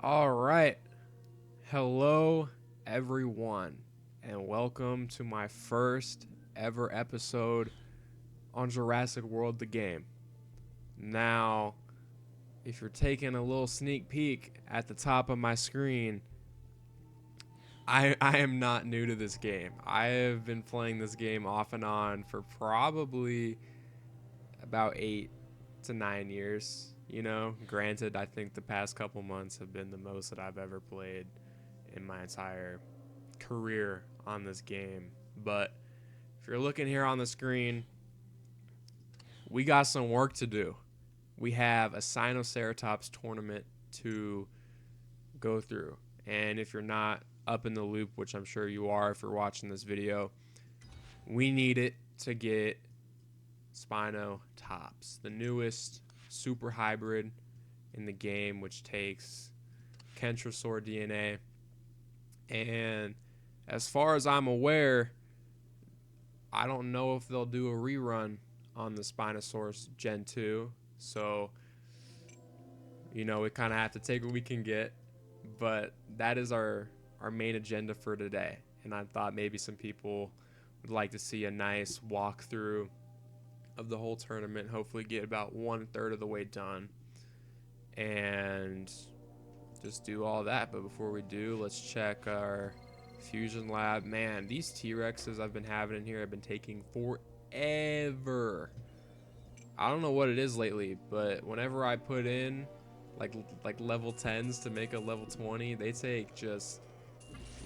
All right. Hello, everyone, and welcome to my first ever episode on Jurassic World the game. Now, if you're taking a little sneak peek at the top of my screen, I am not new to this game. I have been playing this game off and on for probably about 8 to 9 years. Granted, I think the past couple months have been the most that I've ever played in my entire career on this game. But if you're looking here on the screen, we got some work to do. We have a Sinoceratops tournament to go through. And if you're not up in the loop, which I'm sure you are if you're watching this video, we need it to get Spinotops, the newest super hybrid in the game, which takes Kentrosaur DNA. And as far as I'm aware, I don't know if they'll do a rerun on the Spinosaurus Gen 2. So, we kind of have to take what we can get. But that is our main agenda for today. And I thought maybe some people would like to see a nice walkthrough of the whole tournament. Hopefully get about 1/3 of the way done. And just do all that. But before we do, let's check our fusion lab. Man, these T-Rexes I've been having in here have been taking forever. I don't know what it is lately, but whenever I put in like level 10s to make a level 20, they take just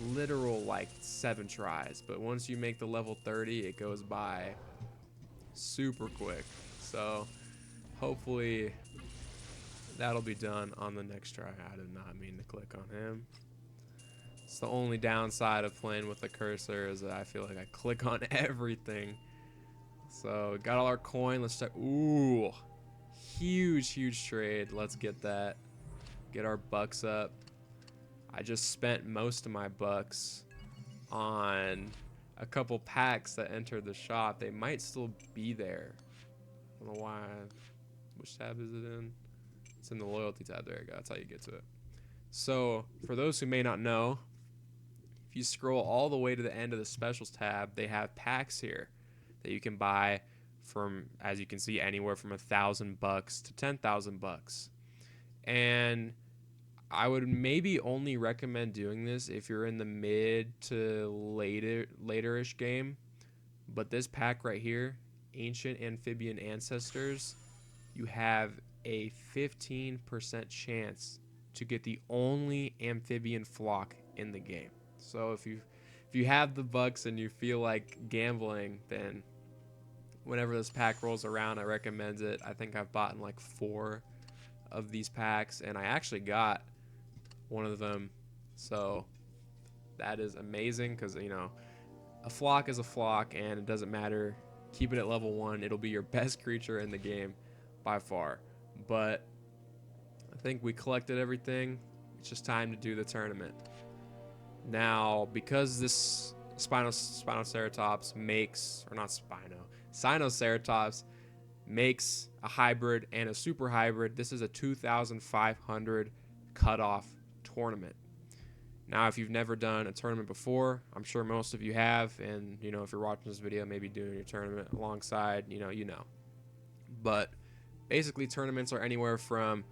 literal like 7 tries. But once you make the level 30, it goes by super quick. So hopefully that'll be done on the next try. I did not mean to click on him. It's the only downside of playing with the cursor is that I feel like I click on everything. So got all our coin. Let's check. Ooh, huge trade. Let's get that. Get our bucks up. I just spent most of my bucks on a couple packs that entered the shop. They might still be there. I don't know why. Which tab is it in? It's in the loyalty tab. There you go. That's how you get to it. So for those who may not know, if you scroll all the way to the end of the specials tab, they have packs here that you can buy from, as you can see, anywhere from $1,000 to $10,000. And I would maybe only recommend doing this if you're in the mid to later-ish game. But this pack right here, Ancient Amphibian Ancestors, you have a 15% chance to get the only amphibian flock in the game. So if you have the bucks and you feel like gambling, then whenever this pack rolls around, I recommend it. I think I've bought in like 4 of these packs, and I actually got one of them. So that is amazing because, a flock is a flock, and it doesn't matter. Keep it at level 1. It'll be your best creature in the game by far. But I think we collected everything. It's just time to do the tournament. Now, because this Sinoceratops makes, or not Sinoceratops makes a hybrid and a super hybrid, this is a 2,500 cutoff tournament. Now, if you've never done a tournament before, I'm sure most of you have, and if you're watching this video, maybe doing your tournament alongside, But basically, tournaments are anywhere from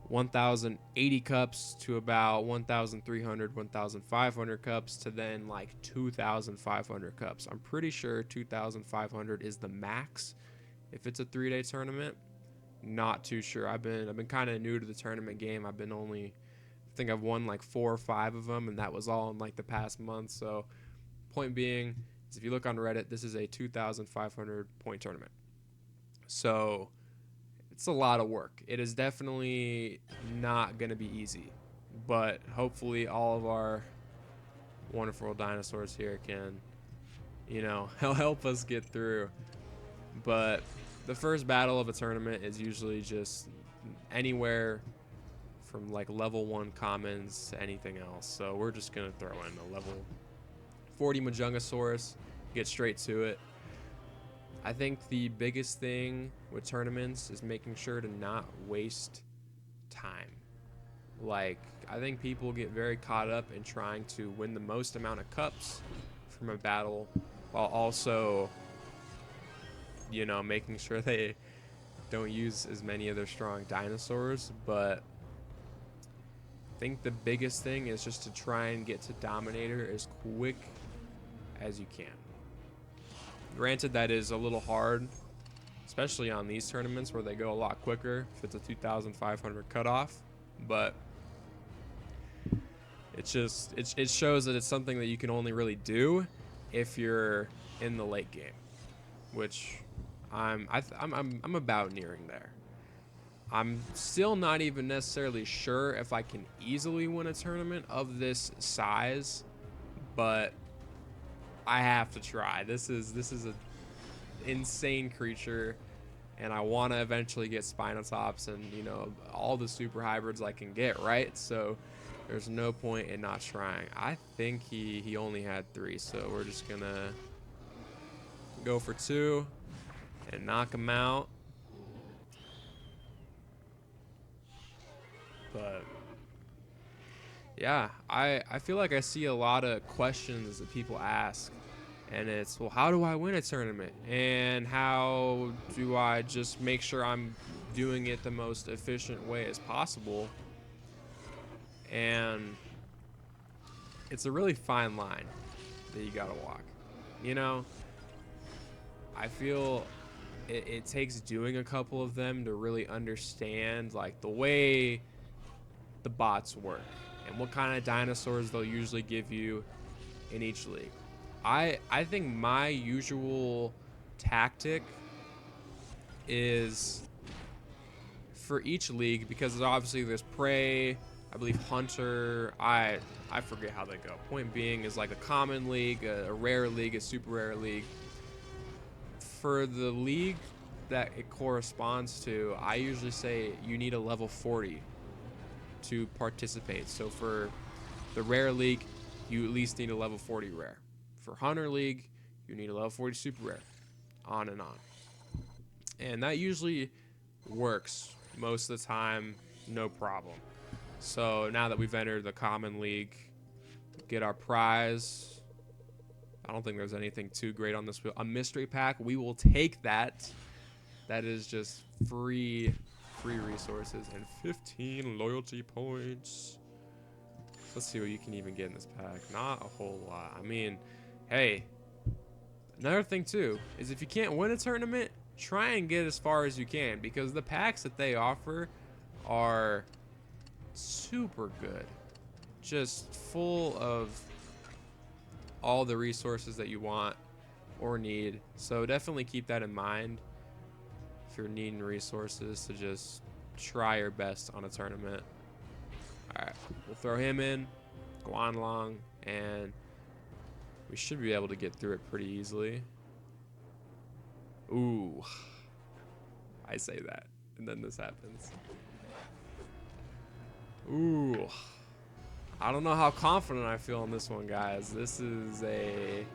1,080 cups to about 1,300, 1,500 cups to then like 2,500 cups. I'm pretty sure 2,500 is the max if it's a 3-day tournament. Not too sure. I've been kind of new to the tournament game. I think I've won like 4 or 5 of them, and that was all in like the past month. So point being is, if you look on Reddit, this is a 2,500 point tournament. So it's a lot of work. It is definitely not going to be easy, but hopefully all of our wonderful dinosaurs here can, help us get through. But the first battle of a tournament is usually just anywhere from like level 1 commons to anything else. So we're just going to throw in a level 40 Majungasaurus, get straight to it. I think the biggest thing with tournaments is making sure to not waste time. Like, I think people get very caught up in trying to win the most amount of cups from a battle while also, you know, making sure they don't use as many of their strong dinosaurs. But I think the biggest thing is just to try and get to Dominator as quick as you can. Granted, that is a little hard, especially on these tournaments where they go a lot quicker if it's a 2,500 cutoff. But it's just it shows that it's something that you can only really do if you're in the late game, which I'm about nearing there. I'm still not even necessarily sure if I can easily win a tournament of this size, but I have to try. This is an insane creature, and I want to eventually get Spinotops and, you know, all the super hybrids I can get, right? So there's no point in not trying. I think he only had 3, so we're just gonna go for 2 and knock him out. But yeah, I feel like I see a lot of questions that people ask, and it's, well, how do I win a tournament? And how do I just make sure I'm doing it the most efficient way as possible? And it's a really fine line that you gotta walk. You know, I feel it takes doing a couple of them to really understand, like, the way the bots work and what kind of dinosaurs they'll usually give you in each league. I think my usual tactic is for each league, because obviously there's prey, I believe hunter, I forget how they go. Point being is like a common league, a rare league, a super rare league. For the league that it corresponds to, I usually say you need a level 40 to participate. So for the rare league, you at least need a level 40 rare. For hunter league, you need a level 40 super rare, on and on. And that usually works most of the time, no problem. So now that we've entered the common league, get our prize. I don't think there's anything too great on this wheel. A mystery pack, we will take that. That is just free resources and 15 loyalty points. Let's see what you can even get in this pack. Not a whole lot. I mean, hey, another thing too is if you can't win a tournament, try and get as far as you can, because the packs that they offer are super good. Just full of all the resources that you want or need. So definitely keep that in mind if you're needing resources to just try your best on a tournament. Alright, we'll throw him in, Guanlong, and we should be able to get through it pretty easily. Ooh, I say that, and then this happens. Ooh, I don't know how confident I feel in this one, guys. This is a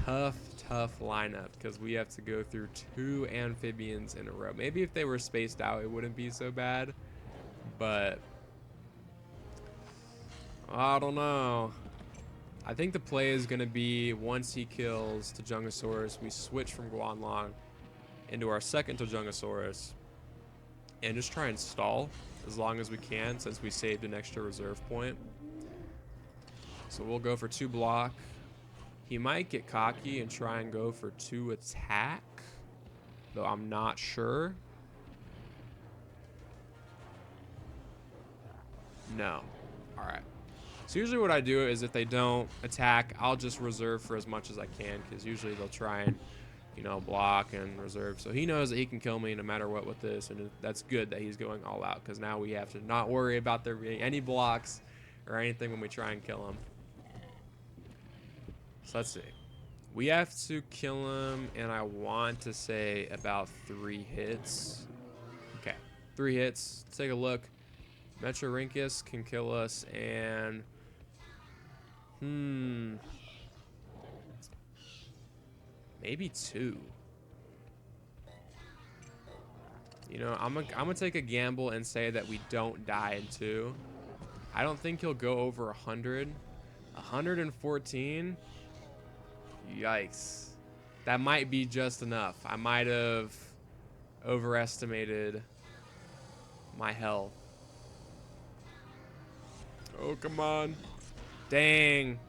tough lineup because we have to go through 2 amphibians in a row. Maybe if they were spaced out, it wouldn't be so bad, but I don't know. I think the play is going to be, once he kills Tajungasaurus, we switch from Guanlong into our second Tajungasaurus and just try and stall as long as we can, since we saved an extra reserve point. So we'll go for 2 block. He might get cocky and try and go for 2 attack, though I'm not sure. No. All right. So usually what I do is if they don't attack, I'll just reserve for as much as I can, because usually they'll try and, you know, block and reserve. So he knows that he can kill me no matter what with this, and that's good that he's going all out, because now we have to not worry about there being any blocks or anything when we try and kill him. So let's see. We have to kill him, and I want to say about 3 hits. Okay, 3 hits. Let's take a look. Metrorhynchus can kill us, and maybe 2. You know, I'm gonna take a gamble and say that we don't die in 2. I don't think he'll go over 100. 114? Yikes. That might be just enough. I might have overestimated my health. Oh, come on. Dang.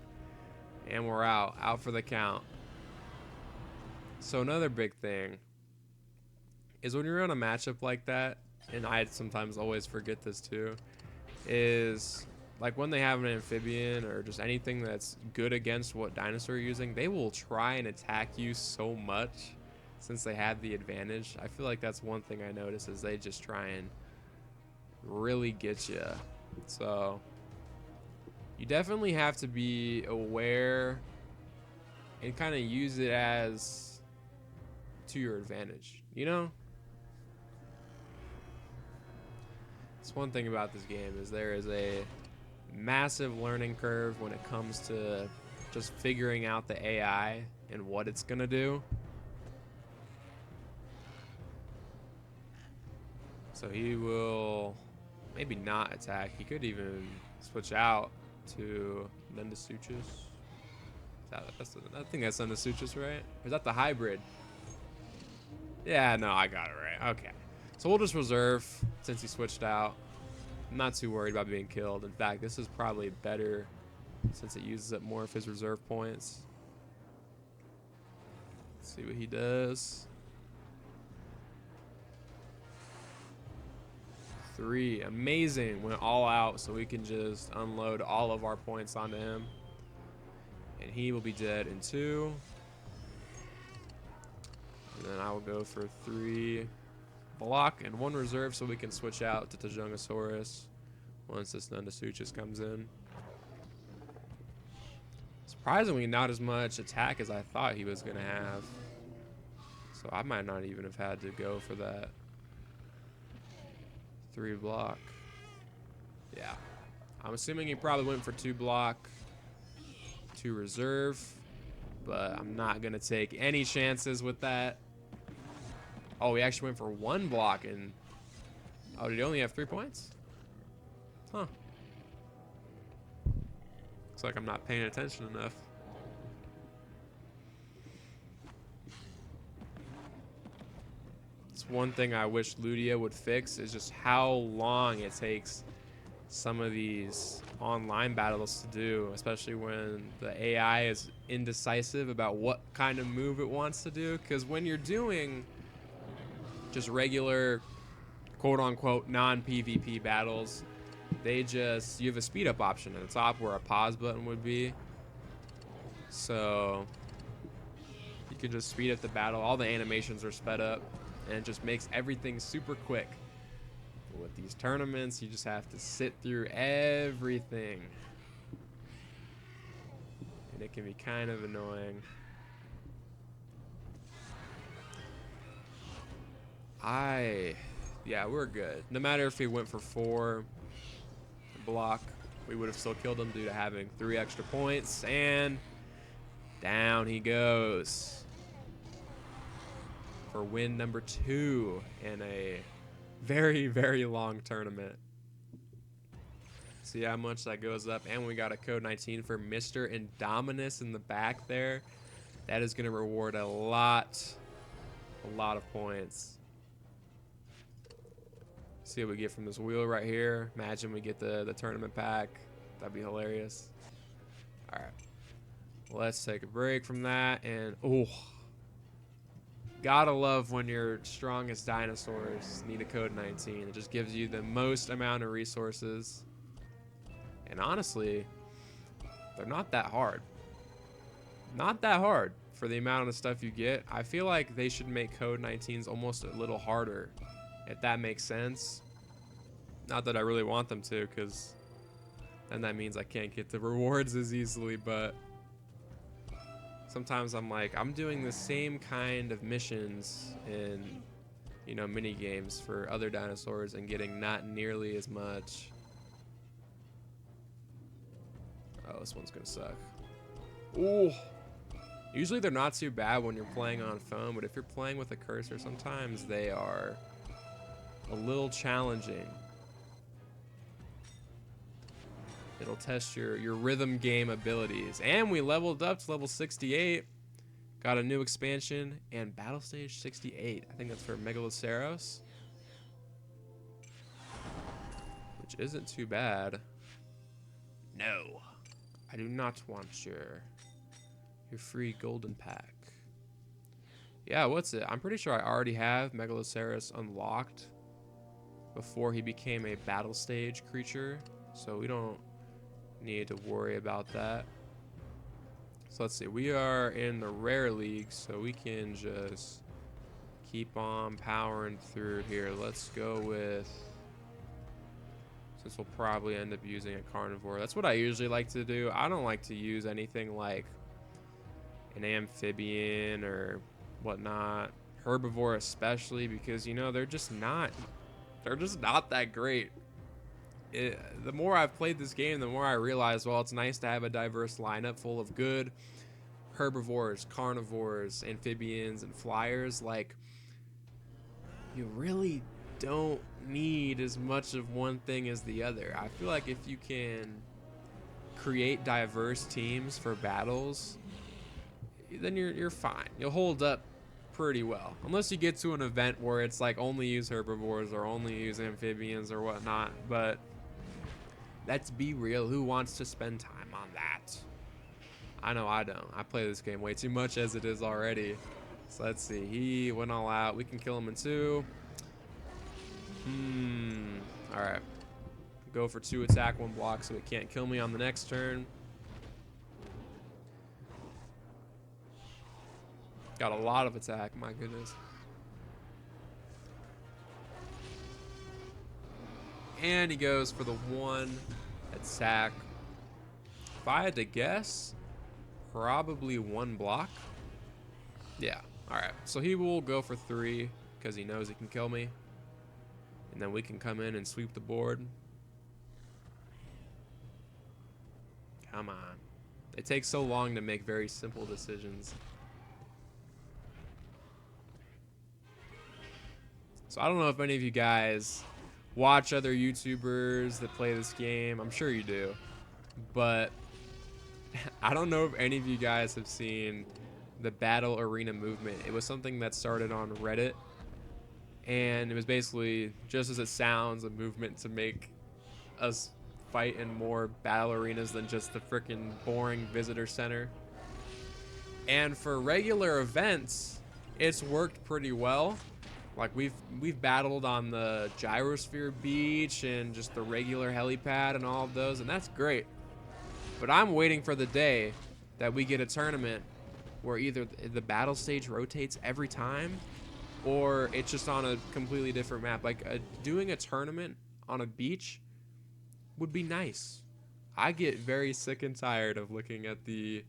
And we're out. Out for the count. So another big thing is when you're on a matchup like that, and I sometimes always forget this too, is like when they have an amphibian or just anything that's good against what dinosaur you're using, they will try and attack you so much since they have the advantage. I feel like that's one thing I notice is they just try and really get you. So you definitely have to be aware and kind of use it as to your advantage, you know? It's one thing about this game is there is a massive learning curve when it comes to just figuring out the AI and what it's gonna do. So he will maybe not attack. He could even switch out to Nundasuchus. I think that's Nundasuchus, right? Or is that the hybrid? Yeah, no, I got it right. Okay. So we'll just reserve since he switched out. I'm not too worried about being killed. In fact, this is probably better since it uses up more of his reserve points. Let's see what he does. 3. Amazing. Went all out so we can just unload all of our points onto him. And he will be dead in 2. And then I will go for 3 block and 1 reserve so we can switch out to Tajongosaurus once this Nundasuchus comes in. Surprisingly, not as much attack as I thought he was going to have. So I might not even have had to go for that 3 block. Yeah. I'm assuming he probably went for 2 block, 2 reserve, but I'm not going to take any chances with that. Oh, he actually went for 1 block and... Oh, did he only have 3 points? Huh. Looks like I'm not paying attention enough. It's one thing I wish Ludia would fix is just how long it takes some of these online battles to do, especially when the AI is indecisive about what kind of move it wants to do. Because when you're doing just regular quote-unquote non-PvP battles, you have a speed up option at the top where a pause button would be, so you can just speed up the battle. All the animations are sped up and it just makes everything super quick. But with these tournaments, you just have to sit through everything and it can be kind of annoying. Yeah, we're good. No matter if he went for 4 block, we would have still killed him due to having 3 extra points. And down he goes for win number 2 in a very, very long tournament. See how much that goes up. And we got a code 19 for Mr. Indominus in the back there. That is going to reward a lot of points. See what we get from this wheel right here. Imagine we get the tournament pack. That'd be hilarious. All right, let's take a break from that. And gotta love when your strongest dinosaurs need a code 19. It just gives you the most amount of resources. And honestly, they're not that hard. Not that hard for the amount of stuff you get. I feel like they should make code 19s almost a little harder, if that makes sense. Not that I really want them to, because then that means I can't get the rewards as easily, but sometimes I'm like, I'm doing the same kind of missions in, you know, mini games for other dinosaurs and getting not nearly as much. Oh, this one's gonna suck. Ooh. Usually they're not too bad when you're playing on phone, but if you're playing with a cursor, sometimes they are a little challenging. It'll test your rhythm game abilities. And we leveled up to level 68. Got a new expansion and battle stage 68. I think that's for Megaloceros, which isn't too bad. No, I do not want your free golden pack. Yeah, what's it? I'm pretty sure I already have Megaloceros unlocked before he became a battle stage creature, so we don't need to worry about that. So let's see, we are in the rare league, so we can just keep on powering through here. Let's go with, since we'll probably end up using a carnivore, that's what I usually like to do. I don't like to use anything like an amphibian or whatnot, herbivore especially, because you know they're just not that great. The more I've played this game, the more I realize, well, it's nice to have a diverse lineup full of good herbivores, carnivores, amphibians, and flyers. Like, you really don't need as much of one thing as the other. I feel like if you can create diverse teams for battles, then you're fine. You'll hold up pretty well, unless you get to an event where it's like only use herbivores or only use amphibians or whatnot. But let's be real, who wants to spend time on that? I know I don't. I play this game way too much as it is already. So let's see, he went all out. We can kill him in 2. All right, go for 2 attack, 1 block, so it can't kill me on the next turn. Got a lot of attack, my goodness. And he goes for the 1 attack. If I had to guess, probably 1 block. Yeah, alright. So he will go for 3 because he knows he can kill me. And then we can come in and sweep the board. Come on. It takes so long to make very simple decisions. So I don't know if any of you guys watch other YouTubers that play this game. I'm sure you do. But I don't know if any of you guys have seen the battle arena movement. It was something that started on Reddit. And it was basically, just as it sounds, a movement to make us fight in more battle arenas than just the freaking boring visitor center. And for regular events, it's worked pretty well. Like we've battled on the gyrosphere beach and just the regular helipad and all of those, and that's great. But I'm waiting for the day that we get a tournament where either the battle stage rotates every time or it's just on a completely different map. Like doing a tournament on a beach would be nice. I get very sick and tired of looking at the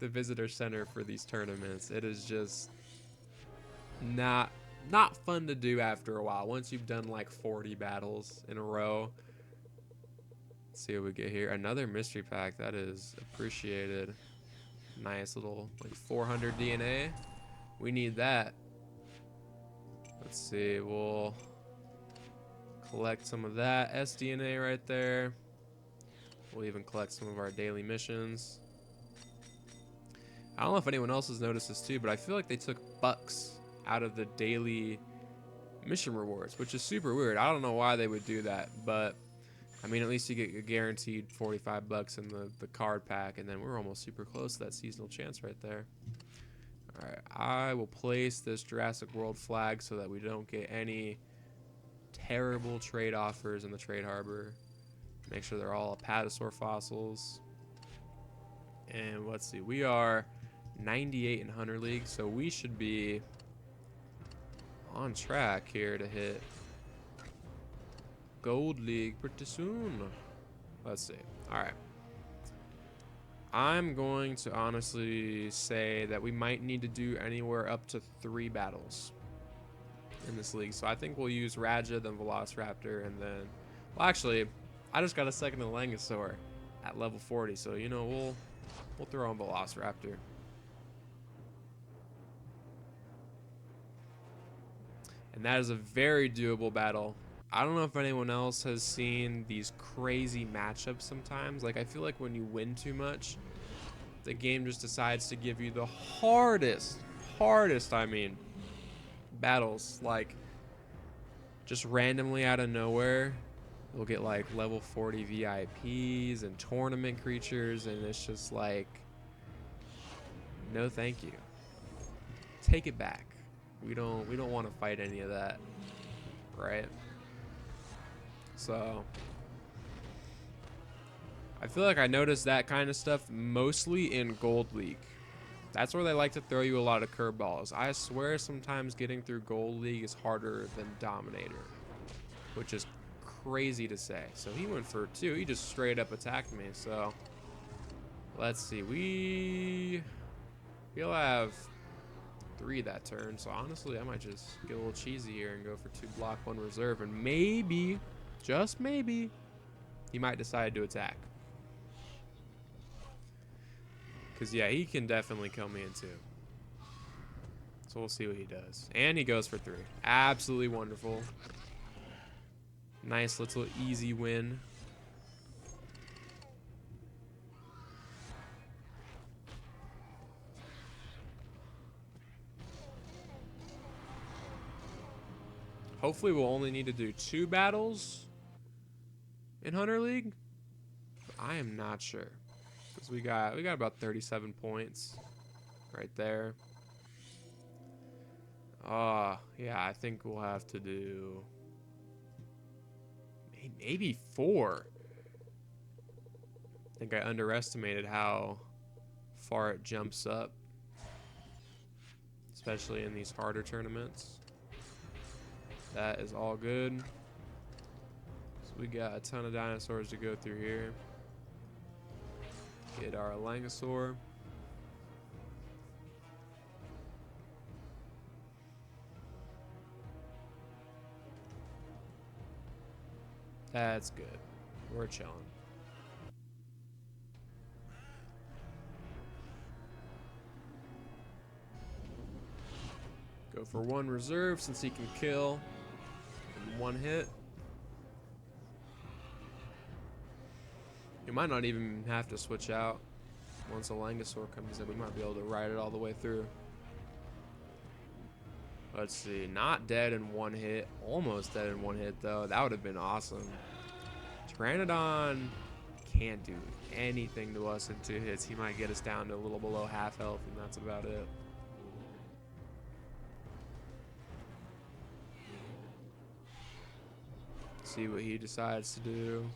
visitor center for these tournaments. It is just not fun to do after a while. Once you've done like 40 battles in a row. Let's see what we get here. Another mystery pack. That is appreciated. Nice little like 400 DNA. We need that. Let's see. We'll collect some of that SDNA right there. We'll even collect some of our daily missions. I don't know if anyone else has noticed this too, but I feel like they took bucks out of the daily mission rewards, which is super weird. I don't know why they would do that, but I mean, at least you get a guaranteed 45 bucks in the card pack, and then we're almost super close to that seasonal chance right there. All right, I will place this Jurassic World flag so that we don't get any terrible trade offers in the trade harbor. Make sure they're all apatosaur fossils. And let's see, we are 98 in Hunter League, so we should be on track here to hit Gold League pretty soon. Let's see. All right. I'm going to honestly say that we might need to do anywhere up to 3 battles in this league. So I think we'll use Raja, then Velociraptor, and then... Well, actually, I just got a second Langosaur at level 40. So, you know, we'll throw on Velociraptor. And that is a very doable battle I don't know if anyone else has seen these crazy matchups sometimes. Like, I feel like when you win too much, the game just decides to give you the hardest, I mean, battles. Like, just randomly out of nowhere, we'll get like level 40 VIPs and tournament creatures, and it's just like, no thank you. Take it back. We don't want to fight any of that, right? So I feel like I noticed that kind of stuff mostly in Gold League. That's where they like to throw you a lot of curveballs. I swear sometimes getting through Gold League is harder than Dominator, which is crazy to say. So he went for 2. He just straight up attacked me. So let's see. We'll have 3 that turn. So honestly, I might just get a little cheesy here and go for 2 block, 1 reserve, and maybe, just maybe, he might decide to attack. Because, yeah, he can definitely kill me in 2. So we'll see what he does. And he goes for 3. Absolutely wonderful. Nice little easy win. Hopefully we'll only need to do 2 battles in Hunter League. I am not sure. Because we got about 37 points right there. Yeah, I think we'll have to do maybe 4. I think I underestimated how far it jumps up, especially in these harder tournaments. That is all good. So we got a ton of dinosaurs to go through here. Get our Langosaur. That's good. We're chilling. Go for 1 reserve since he can kill in 1 hit. You might not even have to switch out. Once a Langosaur comes in, we might be able to ride it all the way through. Let's see. Not dead in 1 hit. Almost dead in 1 hit, though. That would have been awesome. Pteranodon can't do anything to us in 2 hits. He might get us down to a little below half health, and that's about it. See what he decides to do.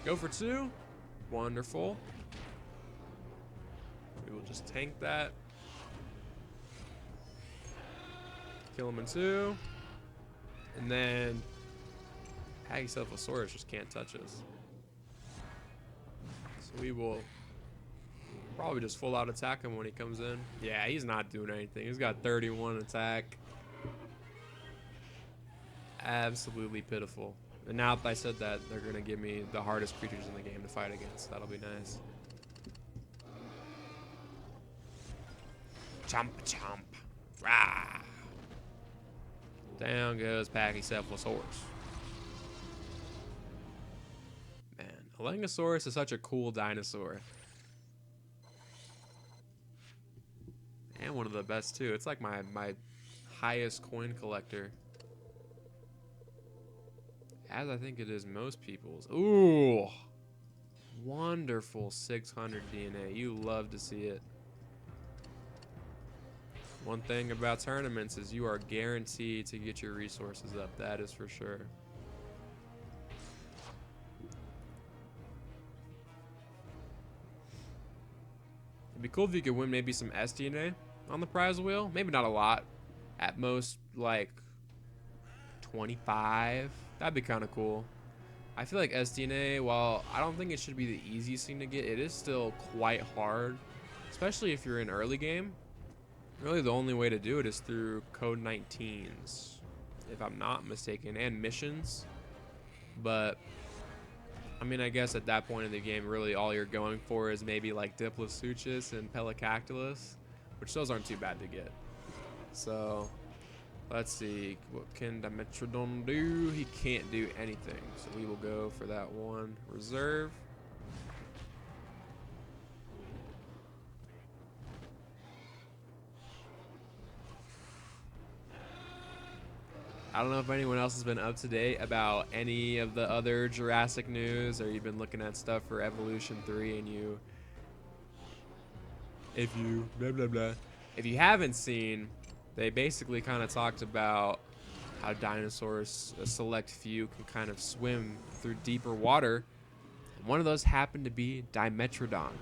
Go for 2. Wonderful. We will just tank that. Kill him in 2. And then Pachycephalosaurus just can't touch us. So we will probably just full out attack him when he comes in. Yeah, he's not doing anything. He's got 31 attack. Absolutely pitiful. And now that I said that, they're going to give me the hardest creatures in the game to fight against. That'll be nice. Chomp, chomp. Rah. Down goes Pachycephalosaurus. Man, Langosaurus is such a cool dinosaur. And one of the best, too. It's like my highest coin collector. As I think it is most people's. Ooh. Wonderful 600 DNA. You love to see it. One thing about tournaments is you are guaranteed to get your resources up. That is for sure. It'd be cool if you could win maybe some SDNA on the prize wheel. Maybe not a lot. At most, like 25. That'd be kind of cool. I feel like SDNA, while I don't think it should be the easiest thing to get, it is still quite hard, especially if you're in early game. Really, the only way to do it is through code 19s, if I'm not mistaken, and missions. But I mean, I guess at that point in the game, really all you're going for is maybe like Diploseuchus and Pelicactylus, which those aren't too bad to get. So let's see, what can Dimetrodon do? He can't do anything, so we will go for that one reserve. I don't know if anyone else has been up to date about any of the other Jurassic news, or you've been looking at stuff for Evolution 3 and if you blah blah blah. If you haven't seen, they basically kind of talked about how dinosaurs, a select few, can kind of swim through deeper water. One of those happened to be Dimetrodon.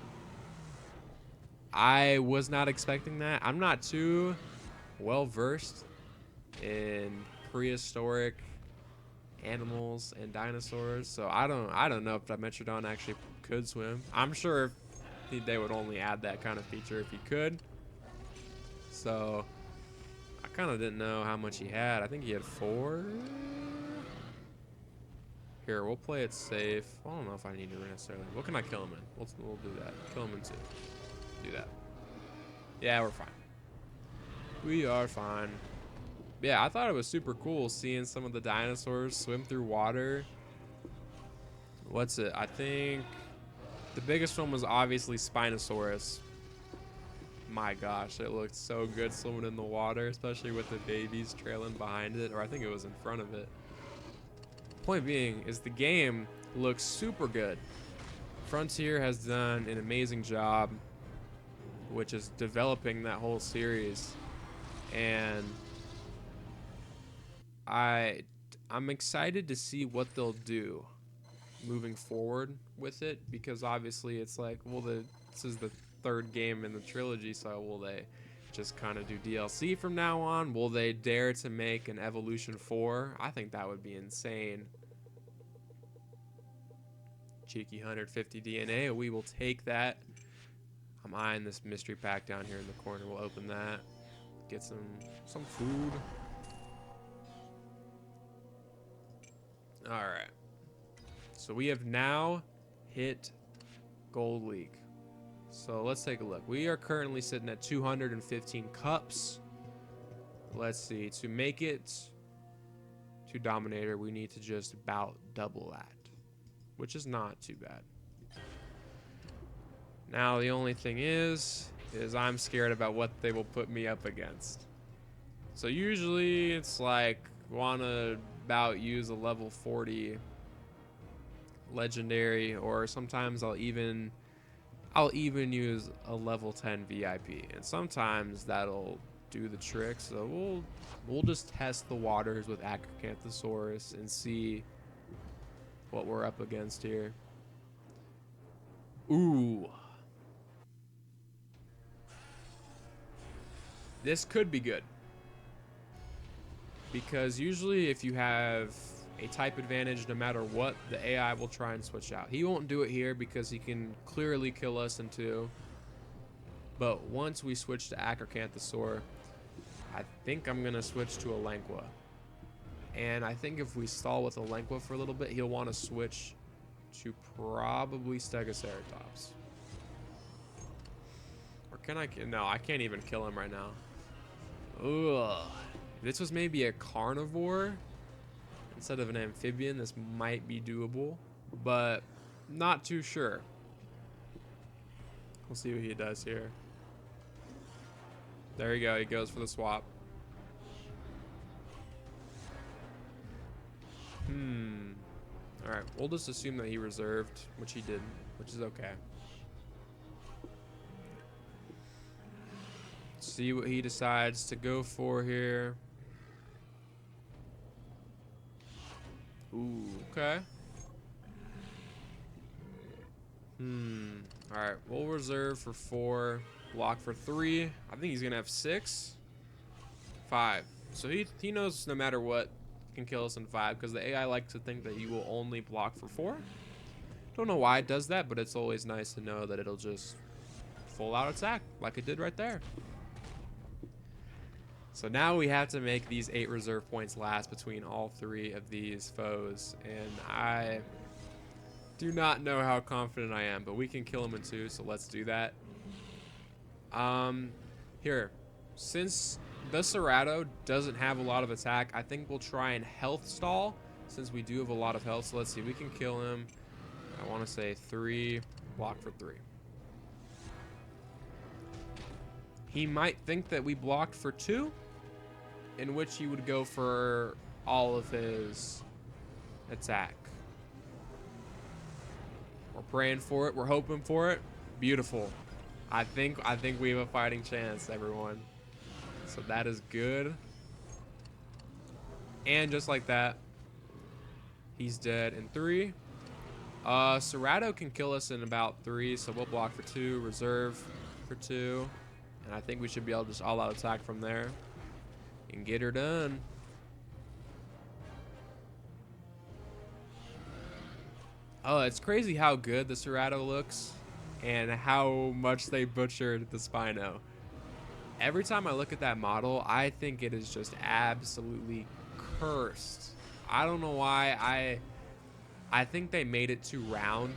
I was not expecting that. I'm not too well versed in prehistoric animals and dinosaurs, so I don't know if Dimetrodon actually could swim. I'm sure they would only add that kind of feature if he could. So I kind of didn't know how much he had. I think he had 4. Here, we'll play it safe. I don't know if I need to necessarily. What can I kill him in? We'll do that. Kill him in 2. Do that. Yeah, we're fine. We are fine. Yeah, I thought it was super cool seeing some of the dinosaurs swim through water. What's it? I think the biggest one was obviously Spinosaurus. My gosh, it looked so good swimming in the water, especially with the babies trailing behind it, or I think it was in front of it. Point being is the game looks super good. Frontier has done an amazing job, which is developing that whole series, and I'm excited to see what they'll do moving forward with it, because obviously it's like, well, this is the 3rd game in the trilogy, so will they just kind of do DLC from now on? Will they dare to make an Evolution 4? I think that would be insane. Cheeky 150 DNA, we will take that. I'm eyeing this mystery pack down here in the corner. We'll open that, get some food. All right, so we have now hit Gold League. So let's take a look. We are currently sitting at 215 cups. Let's see, to make it to Dominator, we need to just about double that, which is not too bad. Now the only thing is I'm scared about what they will put me up against. So usually it's like, wanna about use a level 40 legendary, or sometimes I'll even use a level 10 VIP, and sometimes that'll do the trick. So we'll just test the waters with Acrocanthosaurus and see what we're up against here. Ooh, this could be good, because usually if you have a type advantage, no matter what, the AI will try and switch out. He won't do it here because he can clearly kill us in 2. But once we switch to Acrocanthosaur, I think I'm gonna switch to a Lanqua. And I think if we stall with a Lanqua for a little bit, he'll want to switch to probably Sinoceratops. Or can I? No, I can't even kill him right now. Ugh. If this was maybe a carnivore instead of an amphibian, this might be doable, but not too sure. We'll see what he does here. There you go. He goes for the swap. All right. We'll just assume that he reserved, which he didn't, which is okay. See what he decides to go for here. Ooh, okay. All right, we'll reserve for 4, block for 3. I think he's gonna have 6, 5. So he knows no matter what can kill us in 5, because the AI likes to think that you will only block for 4. Don't know why it does that, but it's always nice to know that it'll just full out attack like it did right there. So now we have to make these 8 reserve points last between all 3 of these foes, and do not know how confident I am, but we can kill him in 2, so let's do that. Here, since the Cerato doesn't have a lot of attack, I think we'll try and health stall since we do have a lot of health. So let's see, we can kill him. I want to say 3, block for 3. He might think that we blocked for 2, in which he would go for all of his attack. We're praying for it. We're hoping for it. Beautiful. I think we have a fighting chance, everyone. So that is good. And just like that, he's dead in 3. Cerato can kill us in about 3, so we'll block for 2, reserve for 2. And I think we should be able to just all-out attack from there and get her done. Oh, it's crazy how good the Cerato looks and how much they butchered the Spino. Every time I look at that model, I think it is just absolutely cursed. I don't know why. I think they made it too round,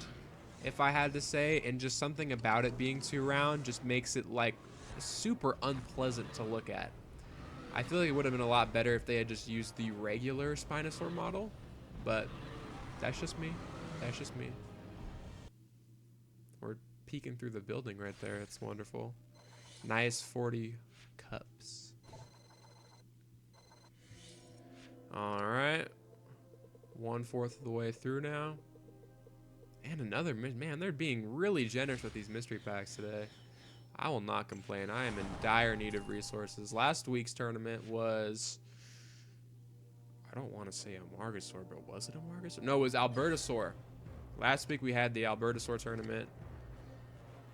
if I had to say, and just something about it being too round just makes it like super unpleasant to look at. I feel like it would have been a lot better if they had just used the regular Spinosaur model, but that's just me. That's just me. We're peeking through the building right there. It's wonderful. Nice 40 cups. All right. 1/4 of the way through now. And another, man, they're being really generous with these mystery packs today. I will not complain. I am in dire need of resources. Last week's tournament was, I don't want to say a Margosaur, but was it a Margosaur? No, it was Albertosaur. Last week we had the Albertosaur tournament.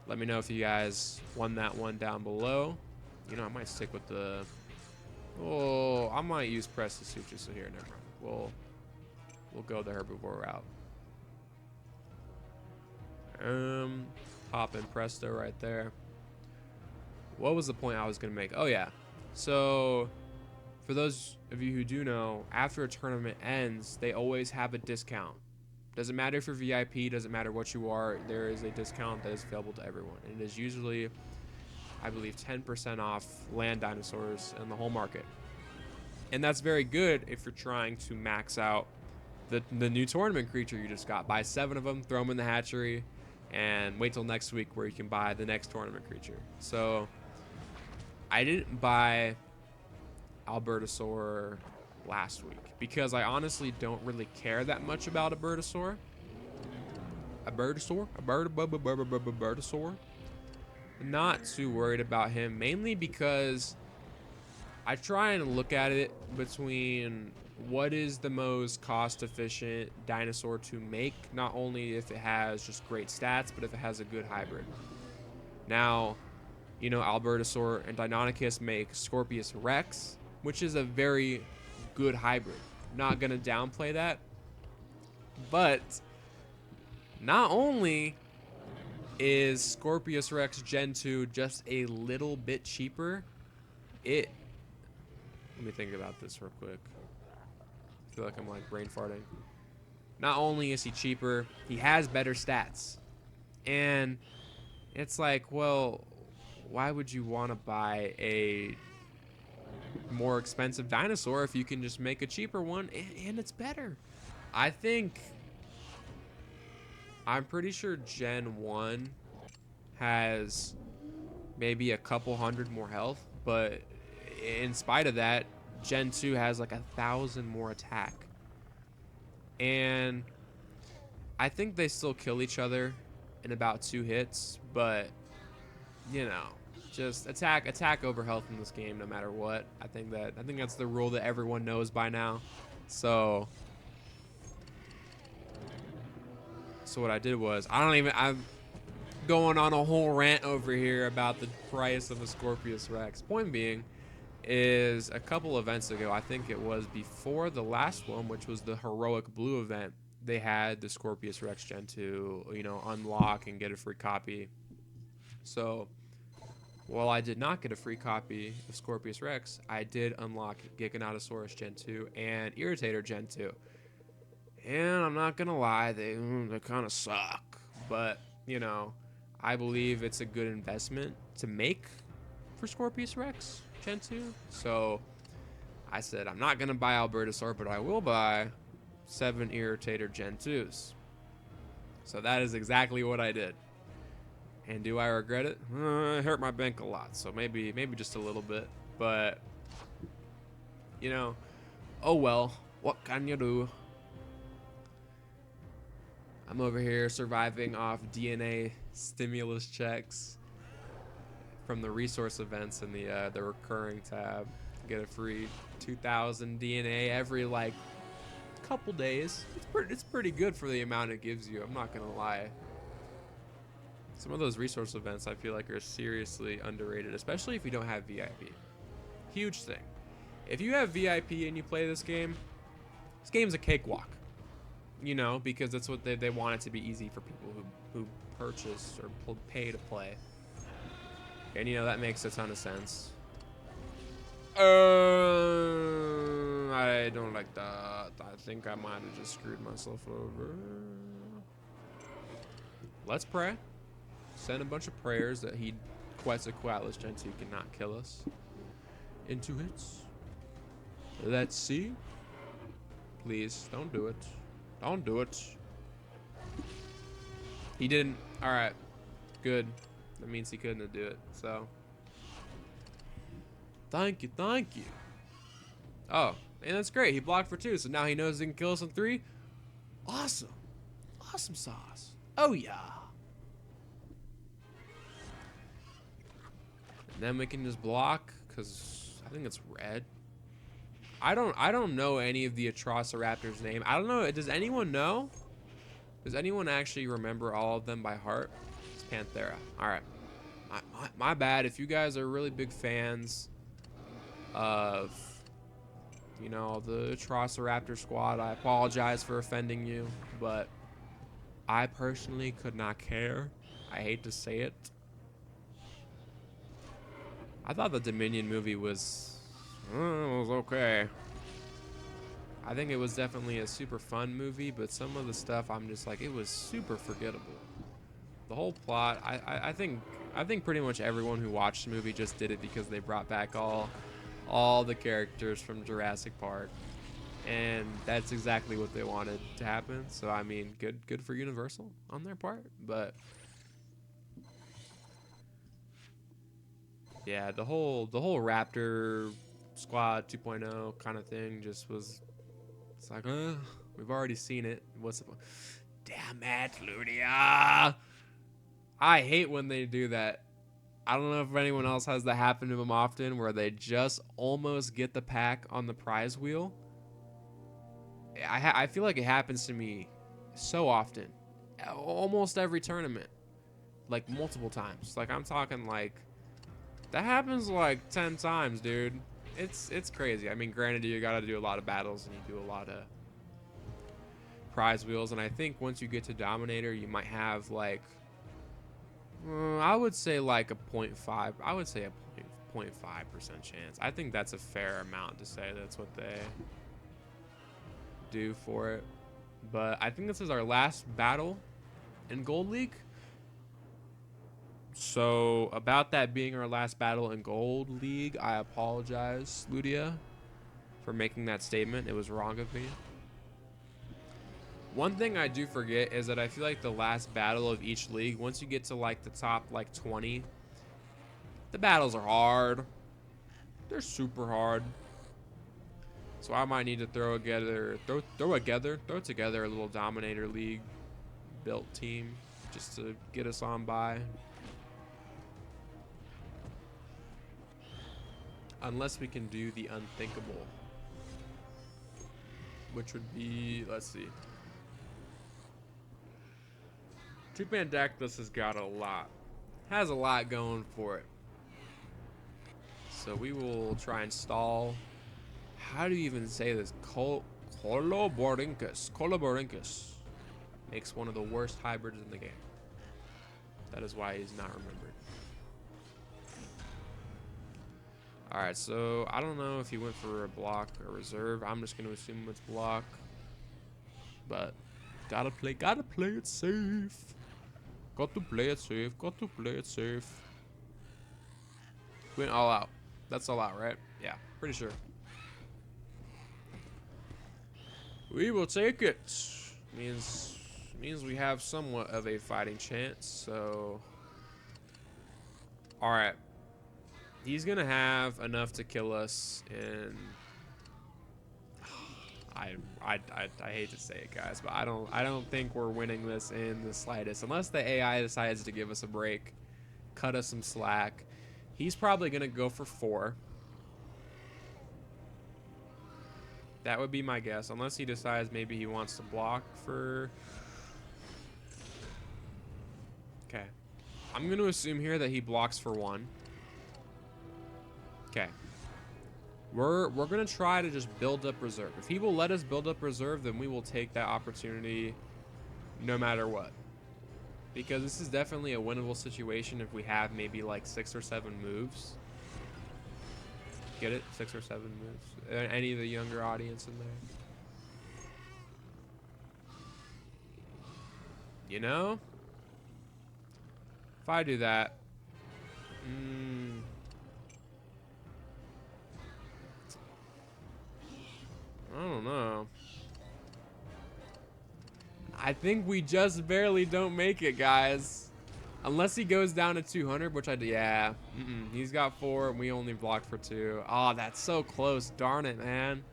Let me know if you guys won that one down below. You know, I might stick with the... Oh, I might use Prestasutra, so here, never mind. We'll go the herbivore route. Pop in Presto right there. What was the point I was going to make? Oh, yeah. So, for those of you who do know, after a tournament ends, they always have a discount. Doesn't matter if you're VIP, doesn't matter what you are, there is a discount that is available to everyone. And it is usually, I believe, 10% off land dinosaurs in the whole market. And that's very good if you're trying to max out the new tournament creature you just got. Buy 7 of them, throw them in the hatchery, and wait till next week where you can buy the next tournament creature. So, I didn't buy Albertosaur last week because I honestly don't really care that much about Albertosaur. Albertosaur? Not too worried about him, mainly because I try and look at it between what is the most cost-efficient dinosaur to make, not only if it has just great stats, but if it has a good hybrid. Now, you know, Albertosaur and Deinonychus make Scorpius Rex, which is a very good hybrid. Not gonna downplay that, but not only is Scorpius Rex Gen 2 just a little bit cheaper, let me think about this real quick. I feel like I'm like brain farting. Not only is he cheaper, he has better stats. And it's like, well, why would you want to buy a more expensive dinosaur if you can just make a cheaper one and it's better? I'm pretty sure Gen 1 has maybe a couple hundred more health, but in spite of that, Gen 2 has like 1,000 more attack. And I think they still kill each other in about 2 hits, but you know, just attack over health in this game no matter what. I think that's the rule that everyone knows by now. So what I did was, I'm going on a whole rant over here about the price of a Scorpius Rex. Point being is a couple events ago, I think it was before the last one, which was the Heroic Blue event, they had the Scorpius Rex Gen 2, you know, unlock and get a free copy. So while I did not get a free copy of Scorpius Rex, I did unlock Giganotosaurus Gen 2 and Irritator Gen 2. And I'm not gonna lie, they kind of suck. But you know, I believe it's a good investment to make for Scorpius Rex Gen 2. So I said I'm not gonna buy Albertosaur, but I will buy 7 Irritator Gen 2s. So that is exactly what I did. And do I regret it? It hurt my bank a lot, so maybe just a little bit. But you know, oh well, what can you do? I'm over here surviving off DNA stimulus checks from the resource events in the recurring tab. Get a free 2,000 DNA every like couple days. It's pretty good for the amount it gives you. I'm not gonna lie. Some of those resource events I feel like are seriously underrated, especially if you don't have VIP. Huge thing. If you have VIP and you play this game's a cakewalk. You know, because that's what they want it to be easy for people who purchase or pay to play. And you know, that makes a ton of sense. I don't like that. I think I might have just screwed myself over. Let's pray. Send a bunch of prayers that he Quetzalcoatlus Gen 2 cannot kill us. Into hits. Let's see. Please, don't do it. Don't do it. He didn't. Alright. Good. That means he couldn't do it, so. Thank you, thank you. Oh, and that's great. He blocked for 2, so now he knows he can kill us in 3. Awesome. Awesome sauce. Oh, yeah. And then we can just block, because I think it's red. I don't know any of the Atrociraptor's name. I don't know. Does anyone know? Does anyone actually remember all of them by heart? It's Panthera. All right. My bad. If you guys are really big fans of, you know, the Atrociraptor squad, I apologize for offending you, but I personally could not care. I hate to say it. I thought the Dominion movie was okay. I think it was definitely a super fun movie, but some of the stuff I'm just like, it was super forgettable. The whole plot, I think pretty much everyone who watched the movie just did it because they brought back all the characters from Jurassic Park, and that's exactly what they wanted to happen. So I mean, good for Universal on their part, but yeah, the whole Raptor Squad 2.0 kind of thing just was. It's like, we've already seen it. What's the point? Damn it, Ludia! I hate when they do that. I don't know if anyone else has that happen to them often, where they just almost get the pack on the prize wheel. I feel like it happens to me so often, almost every tournament, like multiple times. Like I'm talking like that happens like 10 times, dude. It's crazy. I mean, granted, you got to do a lot of battles and you do a lot of prize wheels, and I think once you get to Dominator, you might have like I would say like a 0.5. I would say a 0.5% chance. I think that's a fair amount to say that's what they do for it. But I think this is our last battle in Gold League. So about that being our last battle in Gold League, I apologize, Ludia, for making that statement. It was wrong of me. One thing I do forget is that I feel like the last battle of each league, once you get to like the top like 20, the battles are hard. They're super hard. So I might need to throw together a little Dominator League built team just to get us on by. Unless we can do the unthinkable, which would be, let's see. Tupandactylus has got has a lot going for it. So we will try and stall. How do you even say this? Coloborhynchus. Coloborhynchus makes one of the worst hybrids in the game. That is why he's not remembered. Alright, so I don't know if he went for a block or reserve. I'm just going to assume it's block. but gotta play it safe. Got to play it safe. Got to play it safe. Went all out. That's all out, right? Yeah, pretty sure. We will take it. Means we have somewhat of a fighting chance. So, all right. He's gonna have enough to kill us, and I hate to say it, guys, but I don't think we're winning this in the slightest, unless the AI decides to give us a break, cut us some slack. He's probably gonna go for 4. That would be my guess, unless he decides maybe he wants to block for. Okay, I'm gonna assume here that he blocks for 1. Okay. We're going to try to just build up reserve. If he will let us build up reserve, then we will take that opportunity no matter what. Because this is definitely a winnable situation if we have maybe like 6 or 7 moves. Get it? 6 or 7 moves. Any of the younger audience in there? You know? If I do that... I don't know. I think we just barely don't make it, guys. Unless he goes down to 200, which yeah. He's got 4, and we only blocked for 2. Oh, that's so close. Darn it, man.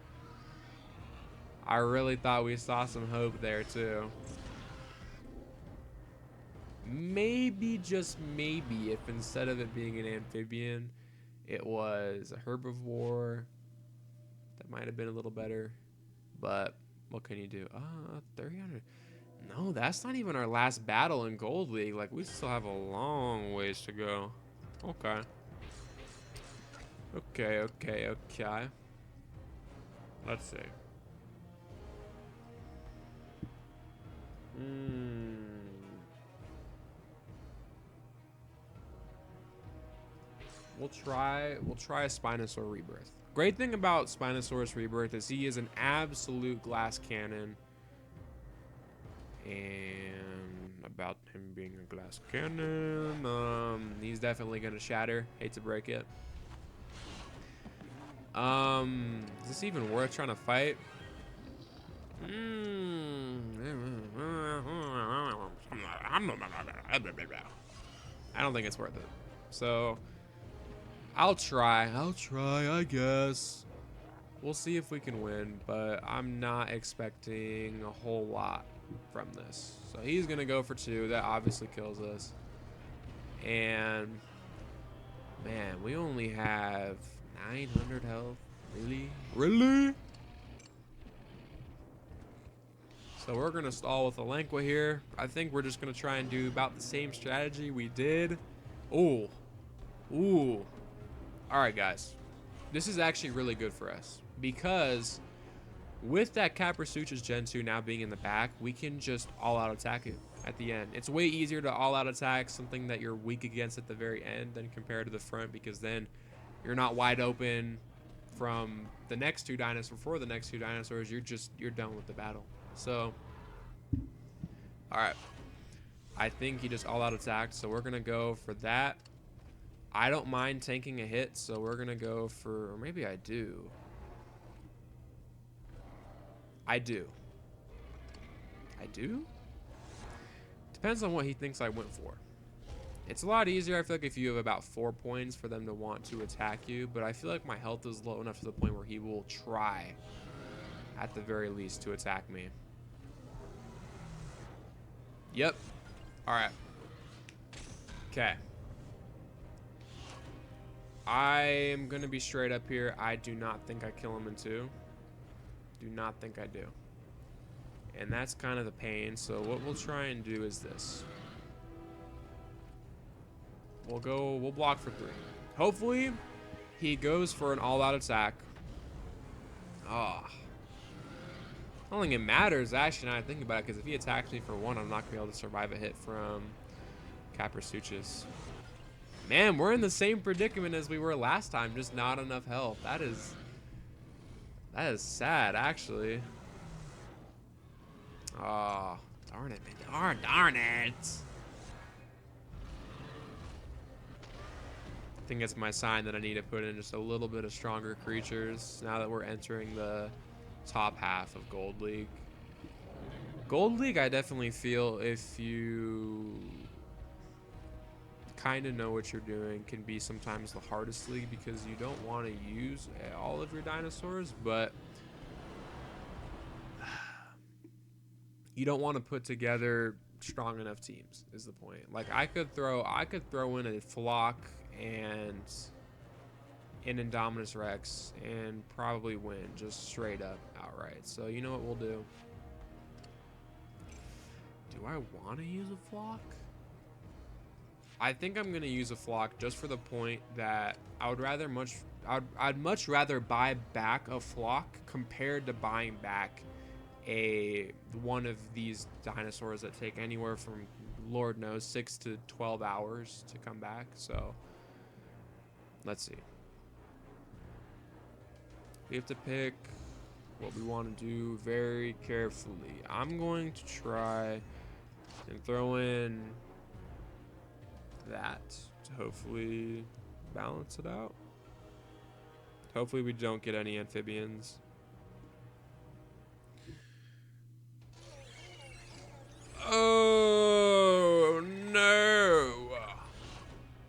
I really thought we saw some hope there, too. Maybe, just maybe, if instead of it being an amphibian, it was a herbivore. That might have been a little better, but what can you do? 300. No, that's not even our last battle in Gold League. Like, we still have a long ways to go. Okay. Okay. Let's see. We'll try a Spinosaur Rebirth. Great thing about Spinosaurus Rebirth is he is an absolute glass cannon. And about him being a glass cannon, he's definitely gonna shatter. Hate to break it. Is this even worth trying to fight? I don't think it's worth it. So I'll try, I guess. We'll see if we can win, but I'm not expecting a whole lot from this. So he's gonna go for 2. That obviously kills us. And man, we only have 900 health. Really? So we're gonna stall with Elanqua here. I think we're just gonna try and do about the same strategy we did. Ooh. All right, guys. This is actually really good for us because with that Caprasuchus Gen 2 now being in the back, we can just all-out attack it at the end. It's way easier to all-out attack something that you're weak against at the very end than compared to the front, because then you're not wide open from the next 2 dinosaurs. For the next 2 dinosaurs, you're done with the battle. So, all right. I think he just all-out attacked, so we're gonna go for that. I don't mind tanking a hit, so we're gonna go for, or maybe I do. I do. Depends on what he thinks I went for. It's a lot easier, I feel like, if you have about 4 points for them to want to attack you, but I feel like my health is low enough to the point where he will try, at the very least, to attack me. Yep. All right. Okay. I am going to be straight up here. I do not think I kill him in 2. Do not think I do. And that's kind of the pain. So what we'll try and do is this. We'll block for 3. Hopefully he goes for an all-out attack. I don't think it matters, actually, now I think about it, because if he attacks me for 1, I'm not going to be able to survive a hit from Caprasuchus. Man, we're in the same predicament as we were last time, just not enough health. That is sad, actually. Oh, darn it, man. Darn it. I think it's my sign that I need to put in just a little bit of stronger creatures now that we're entering the top half of Gold League. Gold League, I definitely feel if you kind of know what you're doing, can be sometimes the hardest league because you don't want to use all of your dinosaurs, but you don't want to put together strong enough teams is the point. Like I could throw in a flock and an Indominus Rex and probably win just straight up outright. So you know what we'll do? Do I want to use a flock? I think I'm gonna use a flock just for the point that I'd much rather buy back a flock compared to buying back one of these dinosaurs that take anywhere from, Lord knows, 6 to 12 hours to come back. So let's see. We have to pick what we want to do very carefully. I'm going to try and throw in that to hopefully balance it out. Hopefully we don't get any amphibians. Oh no.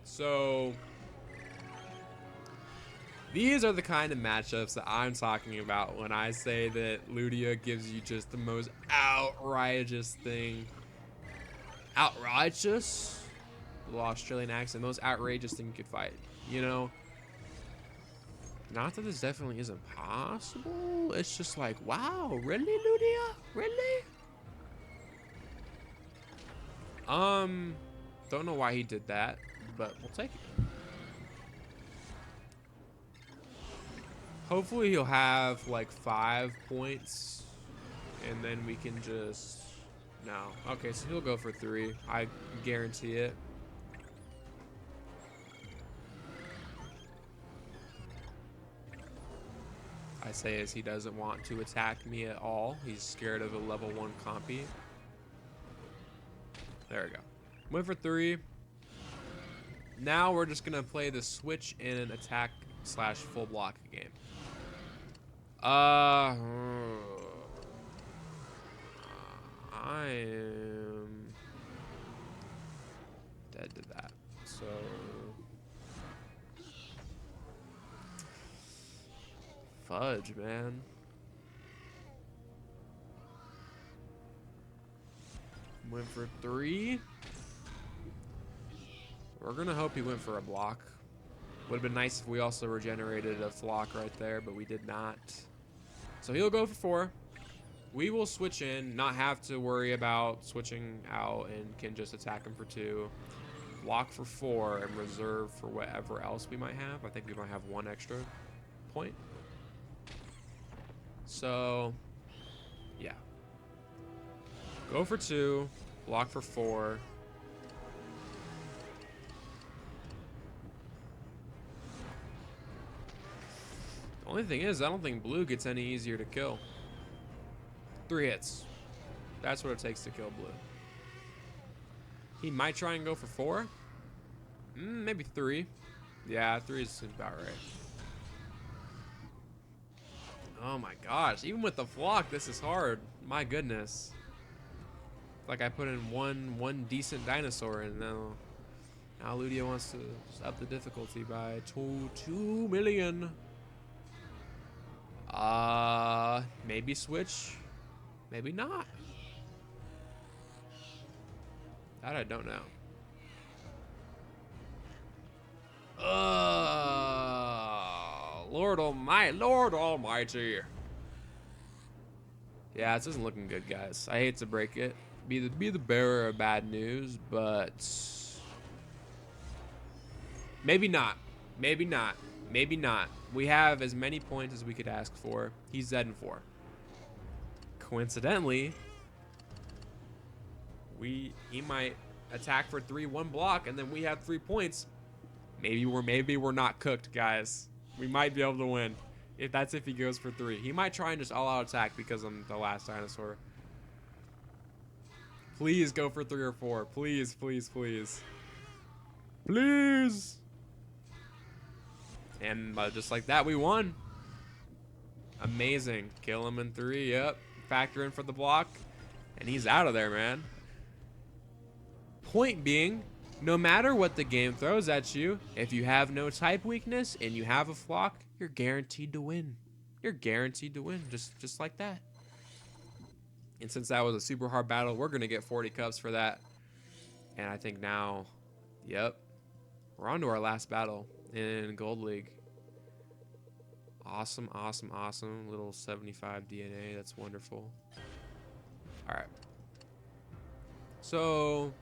So these are the kind of matchups that I'm talking about when I say that Ludia gives you just the most outrageous thing. Outrageous? Little Australian accent. Most outrageous thing you could fight. You know? Not that this definitely isn't possible. It's just like, wow, really, Ludia? Really? Don't know why he did that, but we'll take it. Hopefully he'll have like 5 points, and then we can just... No. Okay, so he'll go for 3. I guarantee it. I say as he doesn't want to attack me at all. He's scared of a level 1 compy. There we go. Went for 3. Now we're just going to play the switch in an attack / full block game. I am dead to that. So fudge, man. Went for 3. We're gonna hope he went for a block. Would have been nice if we also regenerated a flock right there, but we did not. So he'll go for 4. We will switch in, not have to worry about switching out, and can just attack him for 2. Block for 4 and reserve for whatever else we might have. I think we might have 1 extra point. So, yeah. Go for 2, block for 4. The only thing is, I don't think blue gets any easier to kill. 3 hits. That's what it takes to kill blue. He might try and go for 4. Maybe 3. Yeah, 3 is about right. Oh my gosh, even with the flock, this is hard. My goodness. Like I put in one decent dinosaur, and now Ludia wants to just up the difficulty by 2 million. Maybe switch, maybe not. That I don't know. Lord Almighty. Yeah, this isn't looking good, guys. I hate to break it. Be the bearer of bad news, but maybe not. Maybe not. Maybe not. We have as many points as we could ask for. He's Z4. Coincidentally, he might attack for 3, 1 block, and then we have 3 points. Maybe we're not cooked, guys. We might be able to win. If he goes for 3. He might try and just all-out attack because I'm the last dinosaur. Please go for 3 or 4. Please, please, please. Please. And just like that, we won. Amazing. Kill him in 3. Yep. Factor in for the block. And he's out of there, man. Point being, no matter what the game throws at you, if you have no type weakness and you have a flock, you're guaranteed to win. You're guaranteed to win, just like that. And since that was a super hard battle, we're going to get 40 cups for that. And I think now, yep, we're on to our last battle in Gold League. Awesome, awesome, awesome. Little 75 DNA. That's wonderful. All right. So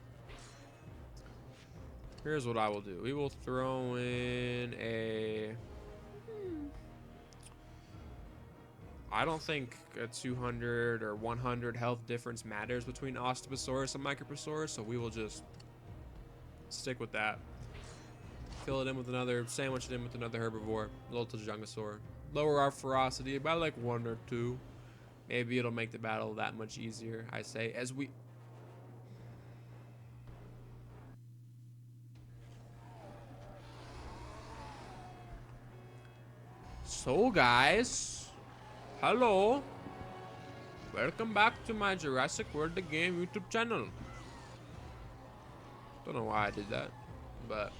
here's what I will do. We will throw in a... I don't think a 200 or 100 health difference matters between Osteosaurus and Microposaurus, so we will just stick with that. Fill it in with another, sandwich it in with another herbivore, a little Tajungasaur. Lower our ferocity by like 1 or 2. Maybe it'll make the battle that much easier, I say, as we... So guys, hello, welcome back to my Jurassic World the Game YouTube channel. Don't know why I did that, but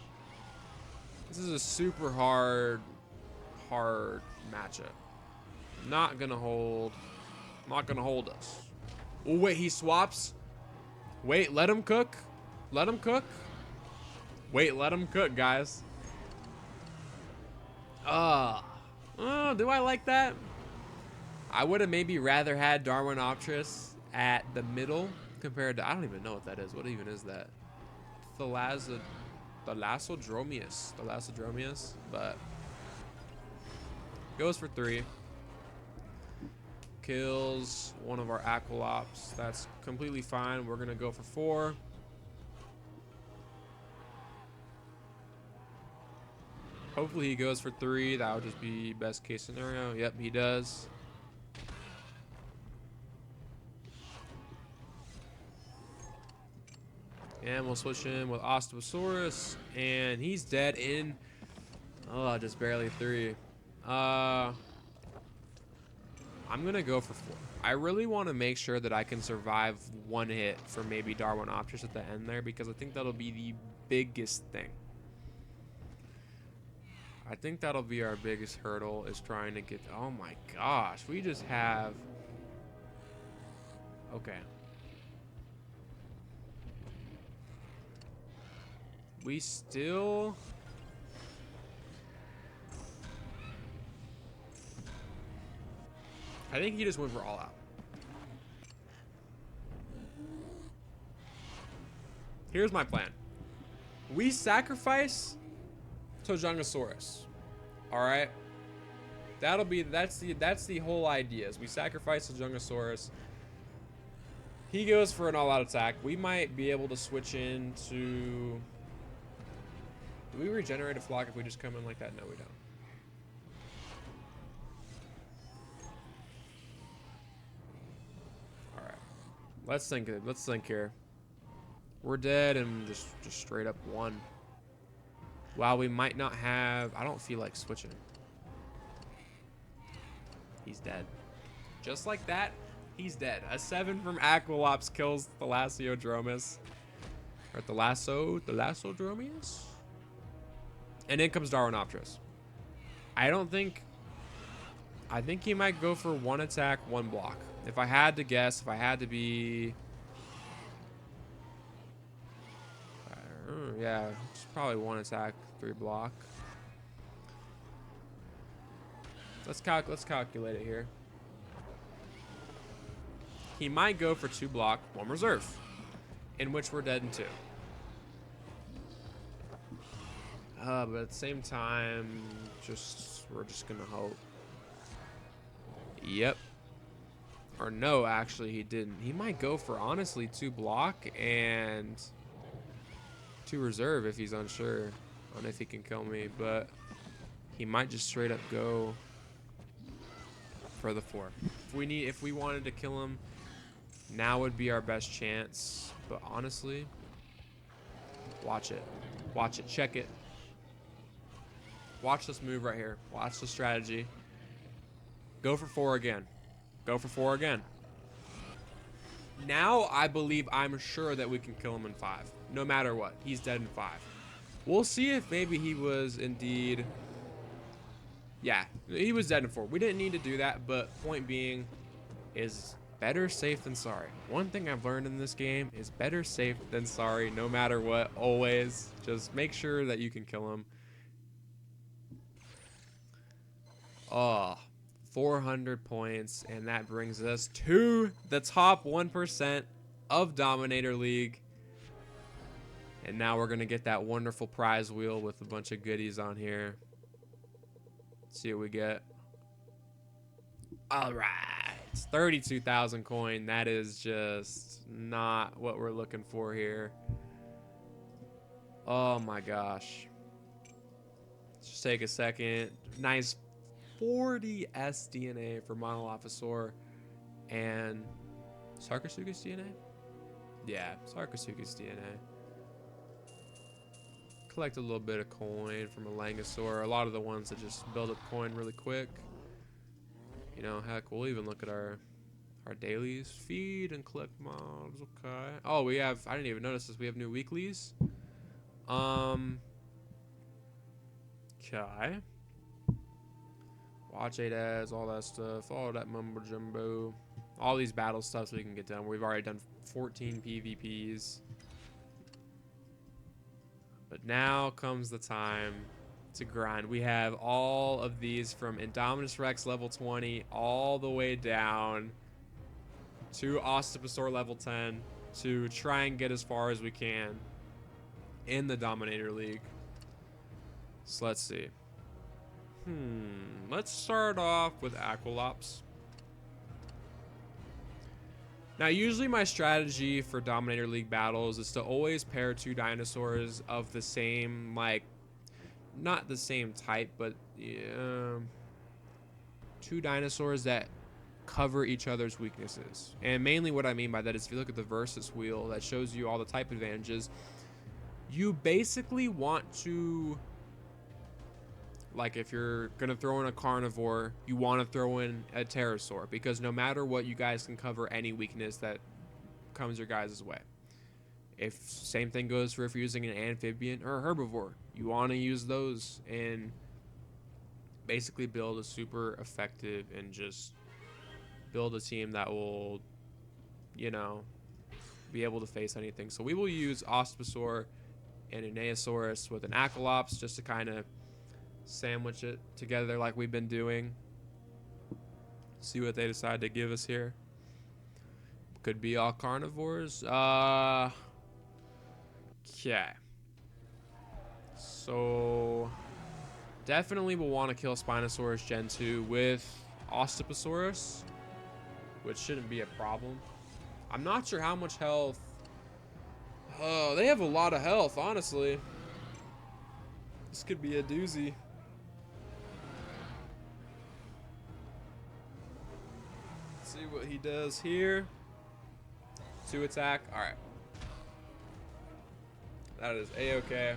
this is a super hard matchup. Not gonna hold us. Oh wait, he swaps. Wait, let him cook. Let him cook. Wait, let him cook, guys. Oh, do I like that? I would have maybe rather had Darwinopterus at the middle compared to, I don't even know what that is. What even is that? Thalassodromius, but goes for 3. Kills one of our Aqualops. That's completely fine. We're gonna go for 4. Hopefully he goes for 3. That would just be best case scenario. Yep, he does. And we'll switch him with Osteosaurus. And he's dead in, oh, just barely 3. I'm going to go for 4. I really want to make sure that I can survive 1 hit for maybe Darwinopterus at the end there, because I think that'll be the biggest thing. I think that'll be our biggest hurdle, is trying to get... Oh my gosh, we just have... Okay. We still... I think he just went for all out. Here's my plan. We sacrifice Tajungasaurus. All right. That's the whole idea. Is we sacrifice Tajungasaurus. He goes for an all-out attack. We might be able to switch into... Do we regenerate a flock if we just come in like that? No, we don't. All right. Let's think here. We're dead and just straight up won. Wow, we might not have... I don't feel like switching. He's dead. Just like that, he's dead. A 7 from Aqualops kills Thalassodromius. Or Thalassodromius? And in comes Darwinopterus. I think he might go for 1 attack, 1 block. If I had to guess, if I had to be... yeah, it's probably 1 attack, 3 block. Let's calculate it here. He might go for 2 block, 1 reserve, in which we're dead in 2. But at the same time, we're just gonna hope. Yep. Or no, actually he didn't. He might go for, honestly, 2 block and 2 reserve if he's unsure on if he can kill me, but he might just straight up go for the 4. If we wanted to kill him, Now would be our best chance. But honestly, watch it. Watch it. Check it. Watch this move right here. Watch the strategy. Go for 4 again. Go for 4 again. Now I believe, I'm sure that we can kill him in 5. No matter what. He's dead in 5. We'll see if maybe he was indeed... Yeah, he was dead in 4. We didn't need to do that, but point being is better safe than sorry. One thing I've learned in this game is better safe than sorry, no matter what, always. Just make sure that you can kill him. Oh, 400 points, and that brings us to the top 1% of Dominator League. And now we're going to get that wonderful prize wheel with a bunch of goodies on here. Let's see what we get. All right. It's 32,000 coin. That is just not what we're looking for here. Oh my gosh. Let's just take a second. Nice 40 SDNA for Monolophosaur and Sarcosuchus DNA? Yeah, Sarcosuchus DNA. Collect a little bit of coin from a Langosaur. A lot of the ones that just build up coin really quick. You know, heck, we'll even look at our dailies. Feed and collect mobs. Okay. Oh, we have, I didn't even notice this. We have new weeklies. Okay. Watch 8 ads, all that stuff. All that mumbo jumbo. All these battle stuff so we can get done. We've already done 14 PvPs. But now comes the time to grind. We have all of these from Indominus Rex level 20 all the way down to Osteoposaur level 10 to try and get as far as we can in the Dominator League. So let's see. Let's start off with Aqualops. Now, usually my strategy for Dominator League battles is to always pair 2 dinosaurs of the same, like, not the same type, but 2 dinosaurs that cover each other's weaknesses. And mainly what I mean by that is if you look at the Versus wheel that shows you all the type advantages, you basically want to, like if you're going to throw in a carnivore, you want to throw in a pterosaur because no matter what, you guys can cover any weakness that comes your guys' way. If same thing goes for if you're using an amphibian or a herbivore, you want to use those and basically build a super effective and just build a team that will, you know, be able to face anything. So we will use Osteoposaur and Uneosaurus with an Aqualops just to kind of sandwich it together like we've been doing. See what they decide to give us here. Could be all carnivores. Okay. So definitely we'll want to kill Spinosaurus Gen 2 with Osteoposaurus, which shouldn't be a problem. I'm not sure how much health. Oh, they have a lot of health, honestly. This could be a doozy. Let's see what he does here. 2 attack. All right. That is a-okay.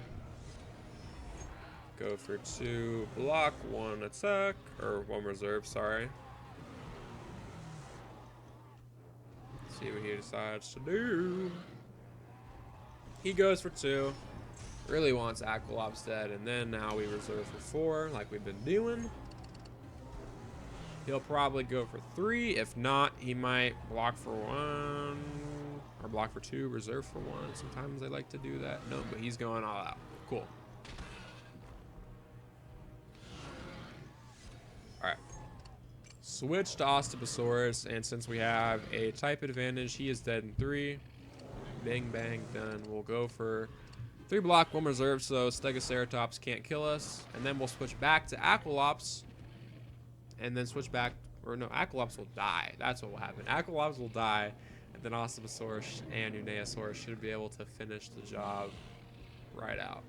Go for 2 block, 1 attack, or 1 reserve, sorry. Let's see what he decides to do. He goes for 2. Really wants Aqualops dead, and then now we reserve for 4, like we've been doing. He'll probably go for 3. If not, he might block for 1, or block for 2, reserve for 1. Sometimes they like to do that. No, but he's going all out. Cool. Alright. Switch to Osteoposaurus, and since we have a type advantage, he is dead in 3. Bang, bang, done. We'll go for 3 block, 1 reserve, so Sinoceratops can't kill us. And then we'll switch back to Aqualops. And then switch back, or no, Aqualops will die. That's what will happen. Aqualops will die, and then Osteoposaurus and Uneosaurus should be able to finish the job right out.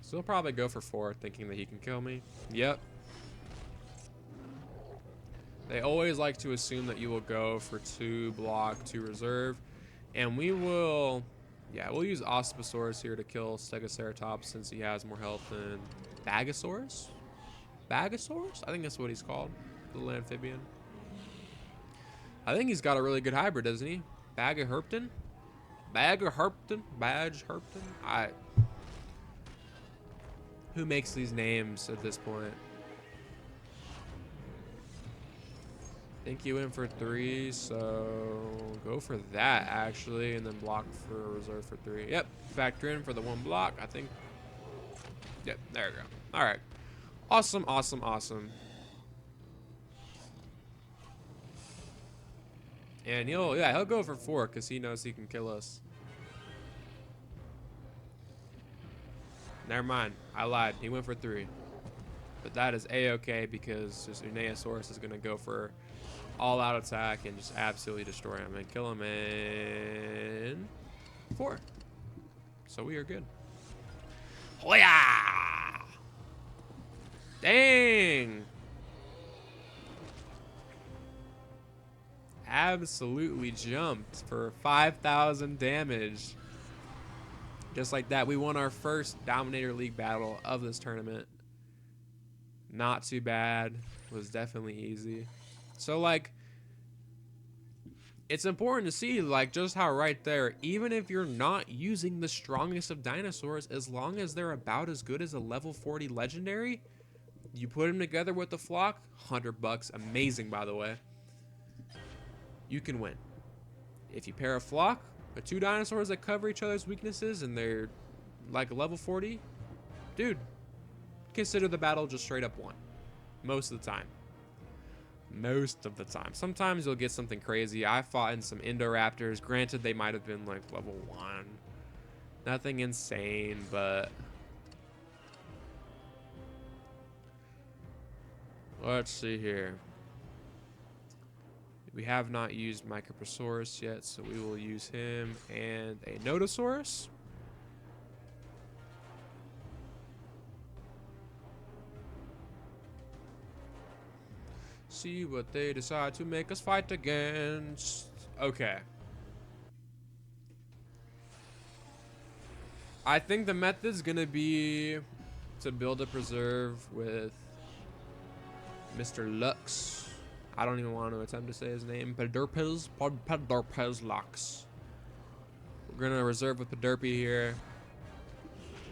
So he'll probably go for 4, thinking that he can kill me. Yep. They always like to assume that you will go for 2 block, 2 reserve. And we will, yeah, we'll use Ospisaurus here to kill Sinoceratops since he has more health than Bagosaurus? Bagosaurus? I think that's what he's called. Little amphibian. I think he's got a really good hybrid, doesn't he? Bagaherpton? Bagaherpton? Badgeherpton? Who makes these names at this point? I think you went for 3, so go for that actually, and then block for a reserve for 3. Yep, factor in for the 1 block, I think. Yep, there we go. All right, awesome, awesome, awesome. And he'll go for 4 because he knows he can kill us. Never mind, I lied. He went for 3, but that is a-okay because this Uneosaurus is gonna go for all-out attack and just absolutely destroy him and kill him in 4. So we are good. Hoya! Dang! Absolutely jumped for 5,000 damage. Just like that, we won our first Dominator League battle of this tournament. Not too bad. Was definitely easy. So, like, it's important to see, like, just how right there, even if you're not using the strongest of dinosaurs, as long as they're about as good as a level 40 legendary, you put them together with the flock, $100, amazing, by the way, you can win. If you pair a flock with 2 dinosaurs that cover each other's weaknesses and they're like a level 40, dude, consider the battle just straight up won. Most of the time. Most of the time. Sometimes you'll get something crazy. I fought in some Indoraptors. Granted, they might have been like level 1. Nothing insane, but let's see here. We have not used Microprosaurus yet, so we will use him and a Nodosaurus. See what they decide to make us fight against. Okay. I think the method's gonna be to build a preserve with Mr. Lux. I don't even want to attempt to say his name. Pederpes Lux. We're gonna reserve with Pederpy here.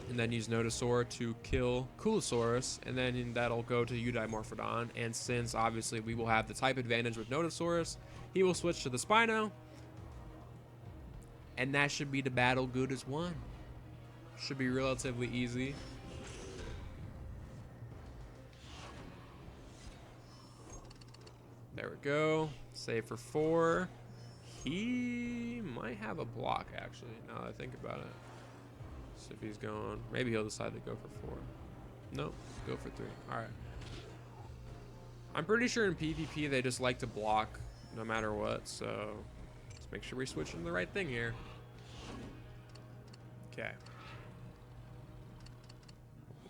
And then use Nodosaur to kill Coolosaurus, and then that'll go to Eudimorphodon. And since obviously we will have the type advantage with Nodosaurus, he will switch to the Spino, and that should be the battle good as won. Should be relatively easy. There we go. Save for 4. He might have a block actually. Now that I think about it. So if he's going, maybe he'll decide to go for 4. Nope, go for 3. All right. I'm pretty sure in PvP they just like to block no matter what. So let's make sure we're switching the right thing here. Okay.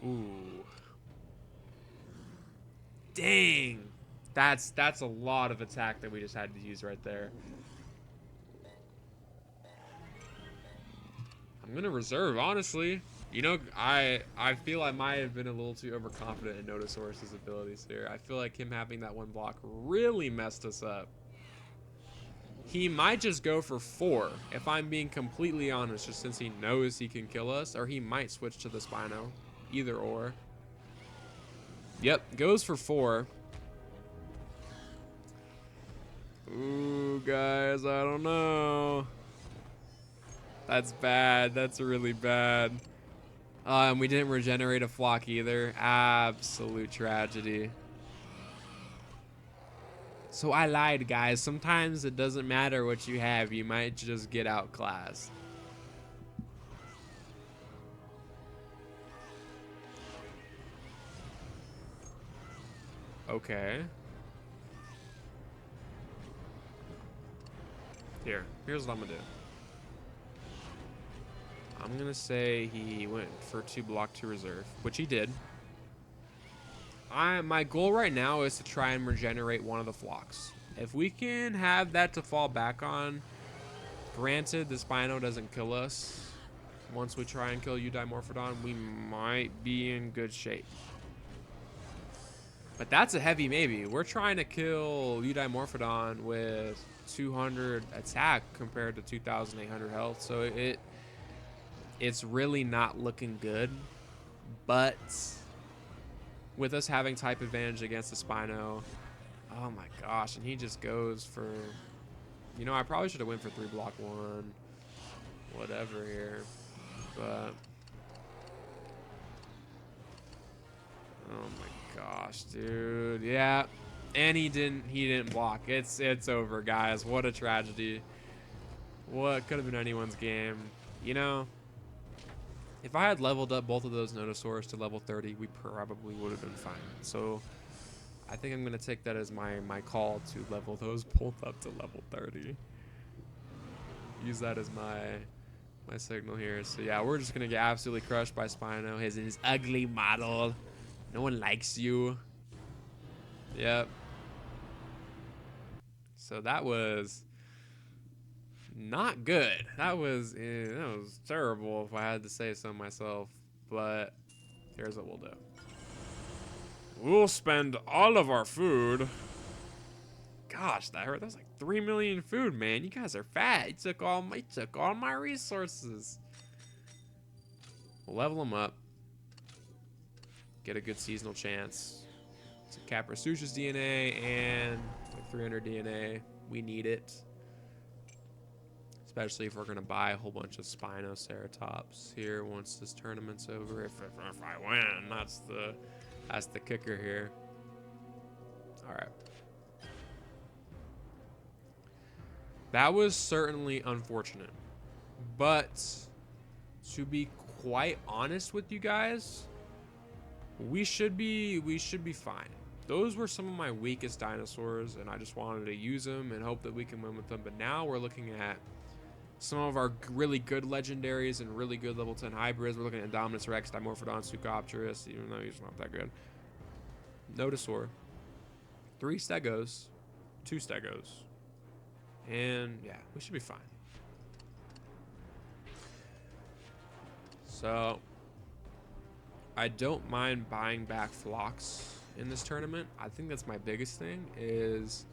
Ooh. Dang. That's a lot of attack that we just had to use right there. I'm gonna reserve, honestly. You know, I feel I might have been a little too overconfident in Nodosaurus' abilities here. I feel like him having that 1 block really messed us up. He might just go for 4, if I'm being completely honest, just since he knows he can kill us, or he might switch to the Spino. Either or. Yep, goes for 4. Ooh, guys, I don't know. That's bad. That's really bad. And we didn't regenerate a flock either. Absolute tragedy. So I lied, guys. Sometimes it doesn't matter what you have. You might just get outclassed. Okay. Here's what I'm gonna do. I'm gonna say he went for 2 block to reserve, which he did. My goal right now is to try and regenerate one of the flocks. If we can have that to fall back on, granted the Spino doesn't kill us. Once we try and kill Eudimorphodon, we might be in good shape. But that's a heavy maybe. We're trying to kill Eudimorphodon with 200 attack compared to 2,800 health. So it's really not looking good. But with us having type advantage against the Spino, oh my gosh, and he just goes for, you know, I probably should have went for 3 block 1, whatever here, but oh my gosh, dude, yeah, and he didn't block. It's over, guys. What a tragedy. What could have been anyone's game, you know. If I had leveled up both of those Nodosaurs to level 30, we probably would have been fine. So I think I'm going to take that as my call to level those both up to level 30. Use that as my signal here. So yeah, we're just going to get absolutely crushed by Spino. His ugly model. No one likes you. Yep. So that was not good. That was terrible if I had to say so myself. But here's what we'll do. We'll spend all of our food. Gosh, that hurt. That was like 3 million food, man. You guys are fat. You took all my resources. We'll level them up. Get a good seasonal chance. So Caprasuchus DNA and like 300 DNA. We need it. Especially if we're going to buy a whole bunch of Sinoceratops here once this tournament's over. If I win, that's the kicker here. All right. That was certainly unfortunate. But to be quite honest with you guys, we should be fine. Those were some of my weakest dinosaurs, and I just wanted to use them and hope that we can win with them. But now we're looking at some of our really good legendaries and really good level 10 hybrids. We're looking at Dominus Rex, Dimorphodon, Sucopterus, even though he's not that good. Nodosaur, 3 Stegos, 2 Stegos, and yeah, we should be fine. So I don't mind buying back flocks in this tournament. I think that's my biggest thing is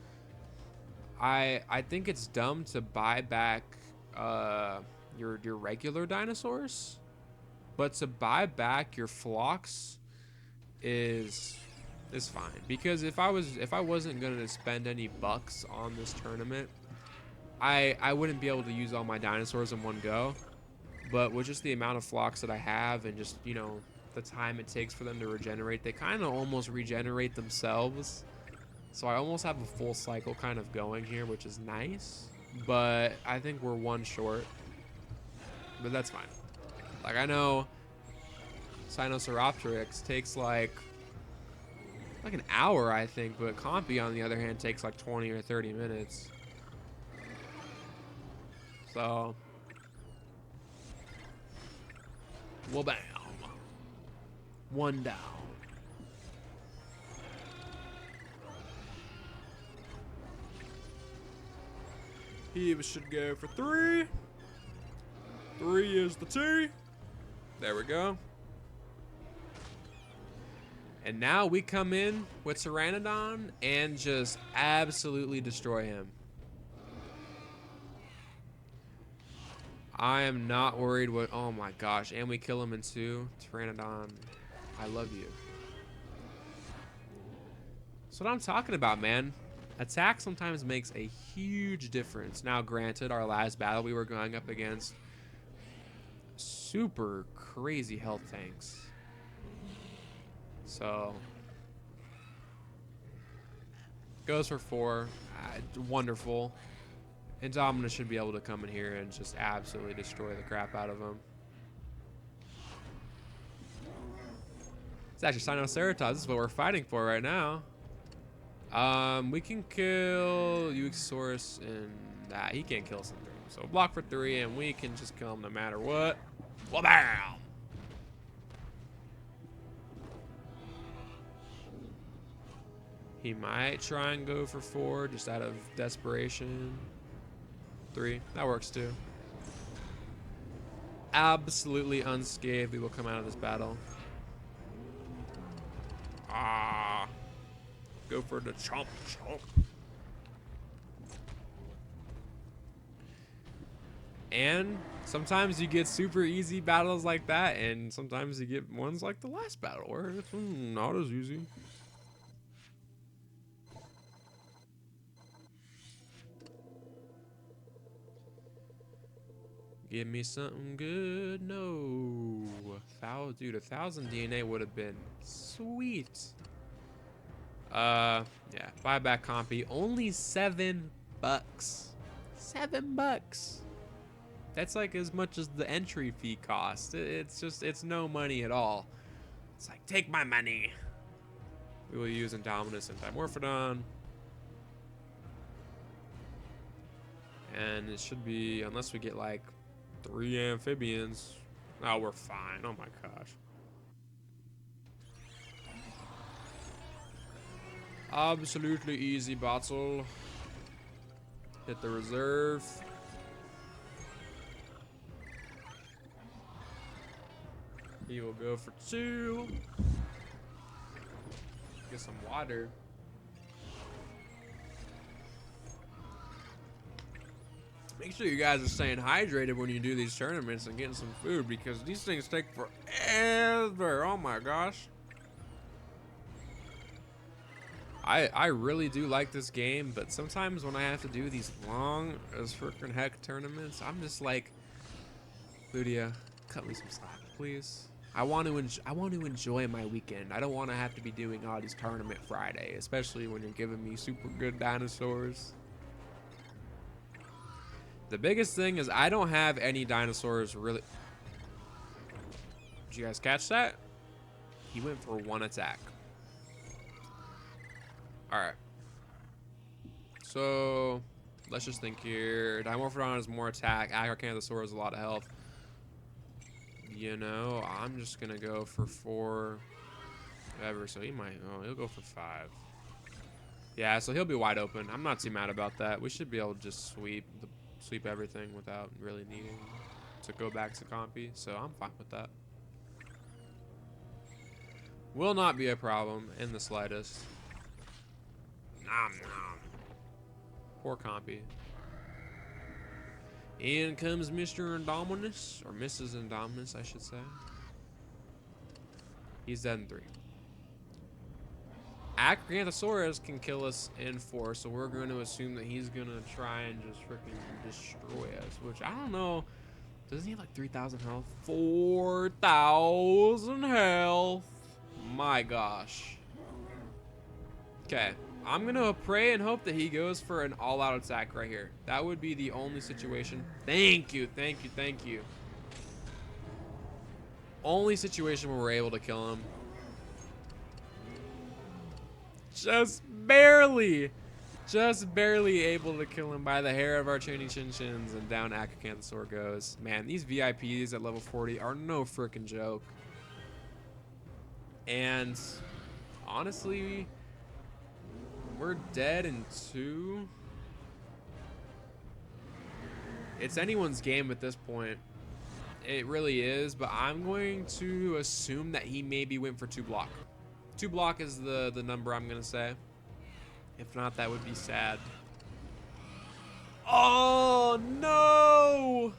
I think it's dumb to buy back your regular dinosaurs, but to buy back your flocks is fine, because if I wasn't going to spend any bucks on this tournament, I wouldn't be able to use all my dinosaurs in one go. But with just the amount of flocks that I have and just, you know, the time it takes for them to regenerate, they kind of almost regenerate themselves. So I almost have a full cycle kind of going here, which is nice. But I think we're 1 short. But that's fine. Like, I know Sinoceratops takes like an hour, I think. But Compy, on the other hand, takes like 20 or 30 minutes. So well, bam. 1 down. He should go for 3. 3 is the T. There we go. And now we come in with Pteranodon and just absolutely destroy him. I am not worried what, oh my gosh, and we kill him in 2. Pteranodon, I love you. That's what I'm talking about, man. Attack sometimes makes a huge difference. Now, granted, our last battle we were going up against super crazy health tanks. So, goes for 4. Wonderful. And Dominus should be able to come in here and just absolutely destroy the crap out of him. It's actually Sinoceratops. This is what we're fighting for right now. We can kill Euxosaurus and he can't kill something. So block for 3 and we can just kill him no matter what. Well, bam! He might try and go for 4 just out of desperation. 3. That works too. Absolutely unscathed, we will come out of this battle. Ah. Go for the chomp chomp. And sometimes you get super easy battles like that, and sometimes you get ones like the last battle where it's not as easy. Give me something good. No. Dude, 1,000 DNA would have been sweet. Yeah. Buyback compy. Only $7. $7. That's like as much as the entry fee cost. It's no money at all. It's like, take my money. We will use Indominus and Dimorphodon. And it should be, unless we get like 3 amphibians. Oh, we're fine. Oh my gosh. Absolutely easy battle. Hit the reserve. He will go for 2. Get some water. Make sure you guys are staying hydrated when you do these tournaments and getting some food, because these things take forever. Oh my gosh. I really do like this game, but sometimes when I have to do these long as freaking heck tournaments, I'm just like, Ludia, cut me some slack, please. I want to enjoy my weekend. I don't want to have to be doing all these tournament Friday, especially when you're giving me super good dinosaurs. The biggest thing is I don't have any dinosaurs really. Did you guys catch that? He went for 1 attack. All right. So let's just think here. Dimorphodon has more attack. Acrocanthosaurus has a lot of health. You know, I'm just gonna go for 4. Whatever. So he might. Oh, he'll go for 5. Yeah. So he'll be wide open. I'm not too mad about that. We should be able to just sweep everything without really needing to go back to compy. So I'm fine with that. Will not be a problem in the slightest. Nom nom. Poor compy. In comes Mr. Indominus, or Mrs. Indominus, I should say. He's dead in 3. Acrocanthosaurus can kill us in 4, so we're going to assume that he's going to try and just freaking destroy us, which I don't know. Doesn't he have like 3,000 health? 4,000 health. My gosh. Okay. I'm going to pray and hope that he goes for an all-out attack right here. That would be the only situation. Thank you, thank you, thank you. Only situation where we're able to kill him. Just barely able to kill him by the hair of our chinny chin chins, and down Acrocanthosaur goes. Man, these VIPs at level 40 are no freaking joke. And honestly, we're dead in 2. It's anyone's game at this point. It really is, but I'm going to assume that he maybe went for 2 block. 2 block is the number I'm gonna say. If not, that would be sad. Oh no!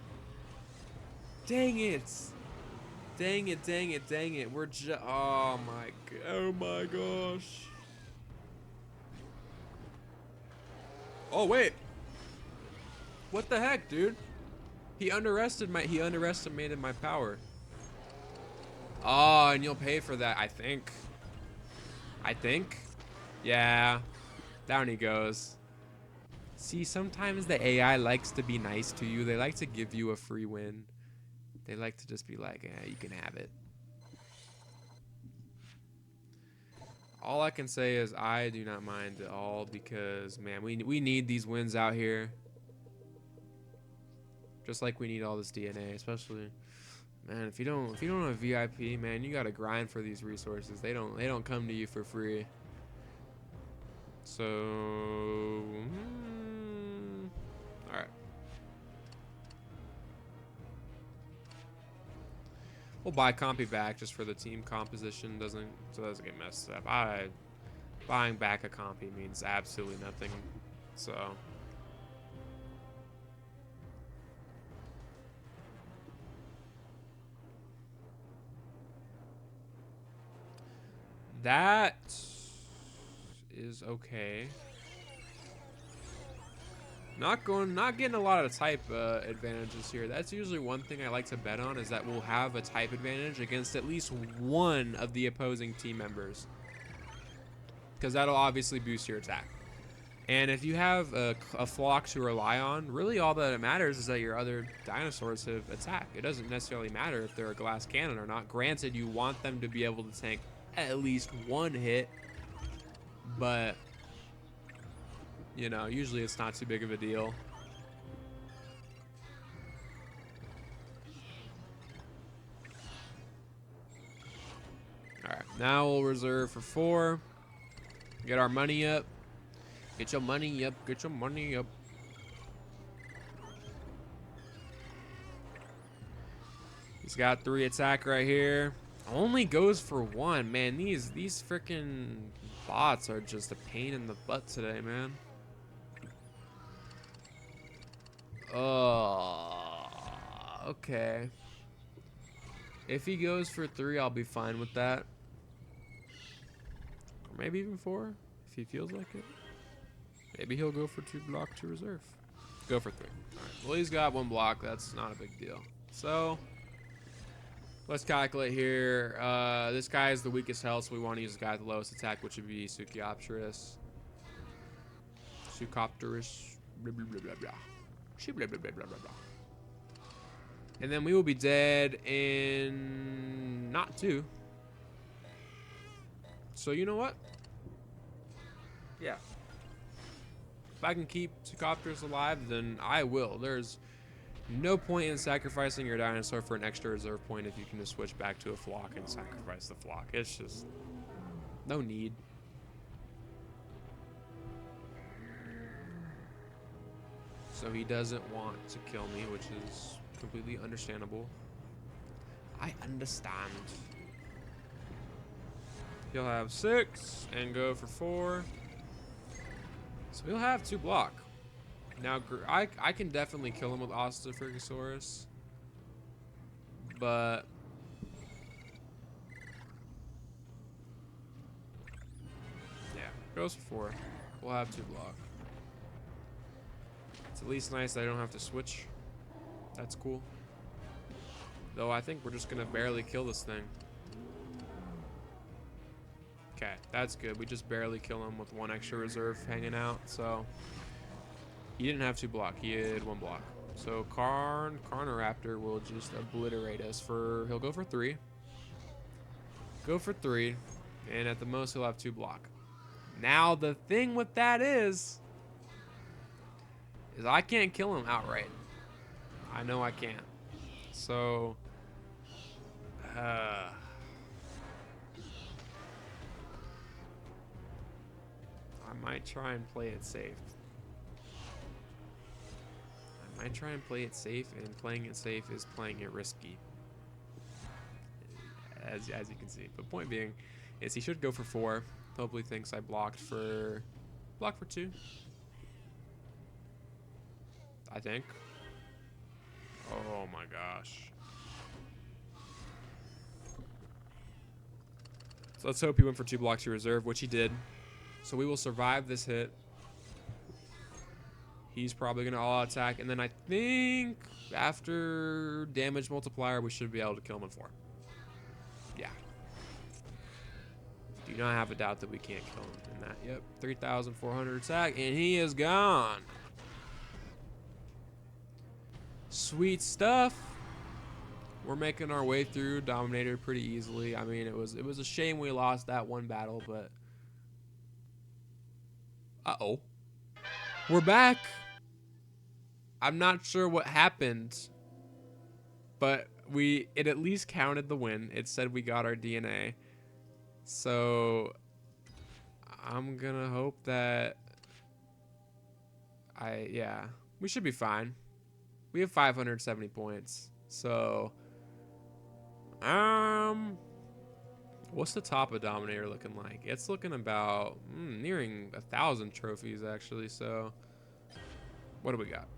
Dang it! Dang it! Dang it! Dang it! We're just. Oh my gosh! Oh wait! What the heck, dude? He underestimated my power. Oh, and you'll pay for that, I think. Yeah. Down he goes. See, sometimes the AI likes to be nice to you. They like to give you a free win. They like to just be like, yeah, you can have it. All I can say is I do not mind at all, because, man, we need these wins out here. Just like we need all this DNA, especially, man, if you don't have VIP, man, you gotta grind for these resources. They don't come to you for free. So, all right. We'll buy Compy back just for the team composition doesn't get messed up. Buying back a Compy means absolutely nothing. So that is okay. Not getting a lot of type advantages here. That's usually one thing I like to bet on, is that we'll have a type advantage against at least one of the opposing team members, because that'll obviously boost your attack. And if you have a flock to rely on, really all that matters is that your other dinosaurs have attack. It doesn't necessarily matter if they're a glass cannon or not. Granted, you want them to be able to tank at least one hit, but you know, usually it's not too big of a deal. All right, now we'll reserve for 4. Get our money up. Get your money up. Get your money up. He's got 3 attack right here. Only goes for 1. Man, these freaking bots are just a pain in the butt today, man. Oh, okay. If he goes for 3, I'll be fine with that. Or maybe even 4, if he feels like it. Maybe he'll go for 2 block to reserve. Go for 3. All right. Well, he's got 1 block. That's not a big deal. So let's calculate here. This guy is the weakest health, so we want to use the guy with the lowest attack, which would be Suchiopterus. Suchopterus. Blah, blah, blah, blah, blah. Blah, blah, blah, blah, blah, blah. And then we will be dead in not 2. So you know what? Yeah. If I can keep Suchopterus alive, then I will. There's no point in sacrificing your dinosaur for an extra reserve point if you can just switch back to a flock and sacrifice the flock. It's just no need. So he doesn't want to kill me, which is completely understandable. I understand. He'll have 6 and go for 4. So he'll have 2 block. Now, I can definitely kill him with Ostrophagosaurus. But yeah, goes for 4. We'll have 2 block. It's at least nice that I don't have to switch. That's cool. Though I think we're just gonna barely kill this thing. Okay, that's good. We just barely kill him with 1 extra reserve hanging out. So he didn't have 2 block. He had 1 block. So Carnoraptor will just obliterate us for. He'll go for 3. Go for 3, and at the most he'll have 2 block. Now the thing with that is I can't kill him outright. I know I can't. So I might try and play it safe. And playing it safe is playing it risky. As you can see. But point being is he should go for 4. Probably thinks I blocked for 2. I think. Oh my gosh. So let's hope he went for 2 blocks to reserve, which he did. So we will survive this hit. He's probably going to all attack. And then I think after damage multiplier, we should be able to kill him in 4. Yeah. Do not have a doubt that we can't kill him in that. Yep. 3,400 attack. And he is gone. Sweet stuff. We're making our way through Dominator pretty easily. I mean, it was a shame we lost that 1 battle, but uh-oh. We're back. I'm not sure what happened, but it at least counted the win. It said we got our DNA. So I'm gonna hope that yeah, we should be fine. We have 570 points. So, what's the top of Dominator looking like? It's looking about nearing 1,000 trophies actually. So, what do we got?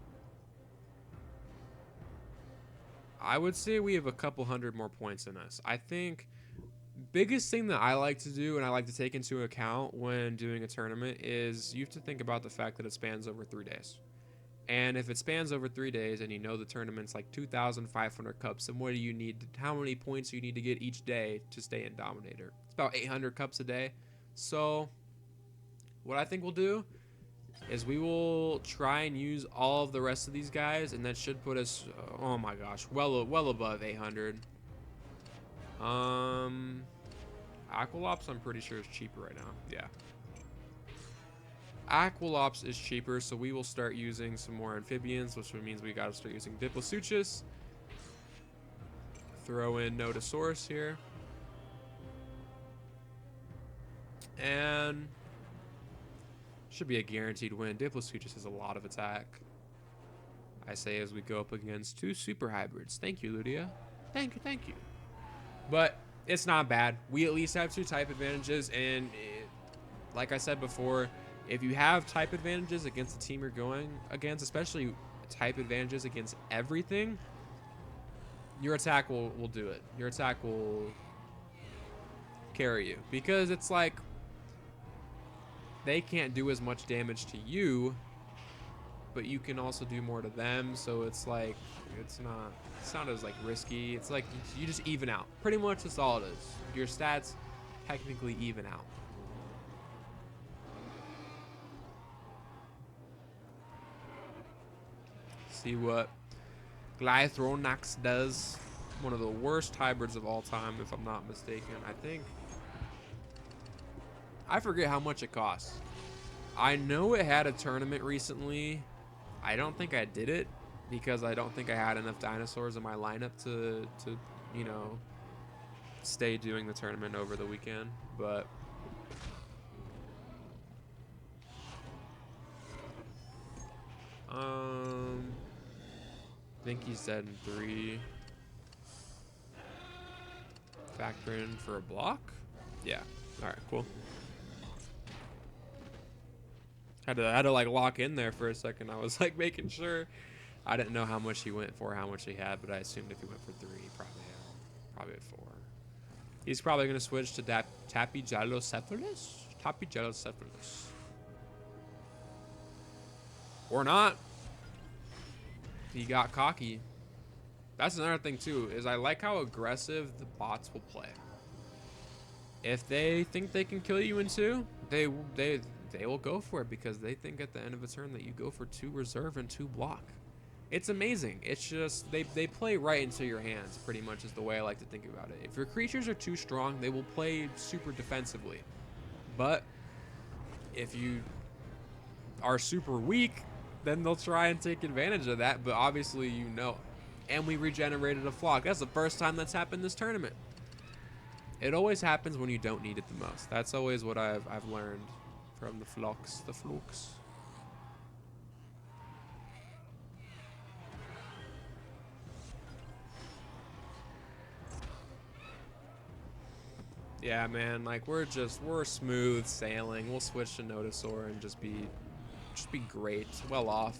I would say we have a couple hundred more points in us. I think biggest thing that I like to do and I like to take into account when doing a tournament is you have to think about the fact that it spans over 3 days. And if it spans over 3 days and you know the tournament's like 2,500 cups, then what do you need? How many points do you need to get each day to stay in Dominator? It's about 800 cups a day. So what I think we'll do is we will try and use all of the rest of these guys, and that should put us, oh my gosh, well above 800. Aqualops, I'm pretty sure is cheaper right now. Yeah. Aqualops is cheaper, so we will start using some more amphibians, which means we gotta start using Diploseuchus. Throw in Nodosaurus here. And should be a guaranteed win. Diploseuchus has a lot of attack. I say as we go up against 2 super hybrids. Thank you, Ludia. Thank you, thank you. But it's not bad. We at least have 2 type advantages, and like I said before, if you have type advantages against the team you're going against, especially type advantages against everything, your attack will do it. Your attack will carry you, because it's like they can't do as much damage to you, but you can also do more to them. So it's like it's not as like risky. It's like you just even out. Pretty much that's all it is. Your stats technically even out. See what Glythronax does. One of the worst hybrids of all time, if I'm not mistaken. I forget how much it costs. I know it had a tournament recently. I don't think I did it because I don't think I had enough dinosaurs in my lineup to you know, stay doing the tournament over the weekend. But I think he's dead in 3. Factor in for a block? Yeah. Alright, cool. Had to like lock in there for a second. I was like making sure. I didn't know how much he went for, how much he had, but I assumed if he went for 3, probably at 4. He's probably gonna switch to that Tapijalocephalus? Tapijalocephalus. Or not. He got cocky. That's another thing too, is I like how aggressive the bots will play. If they think they can kill you in 2, they will go for it, because they think at the end of a turn that you go for 2 reserve and 2 block. It's amazing. It's just they play right into your hands, pretty much is the way I like to think about it. If your creatures are too strong, they will play super defensively. But if you are super weak, then they'll try and take advantage of that. But obviously, you know. And we regenerated a flock. That's the first time that's happened this tournament. It always happens when you don't need it the most. That's always what I've learned from the flocks. The flukes. Yeah, man. Like we're smooth sailing. We'll switch to Nodosaur and just be great. Well off.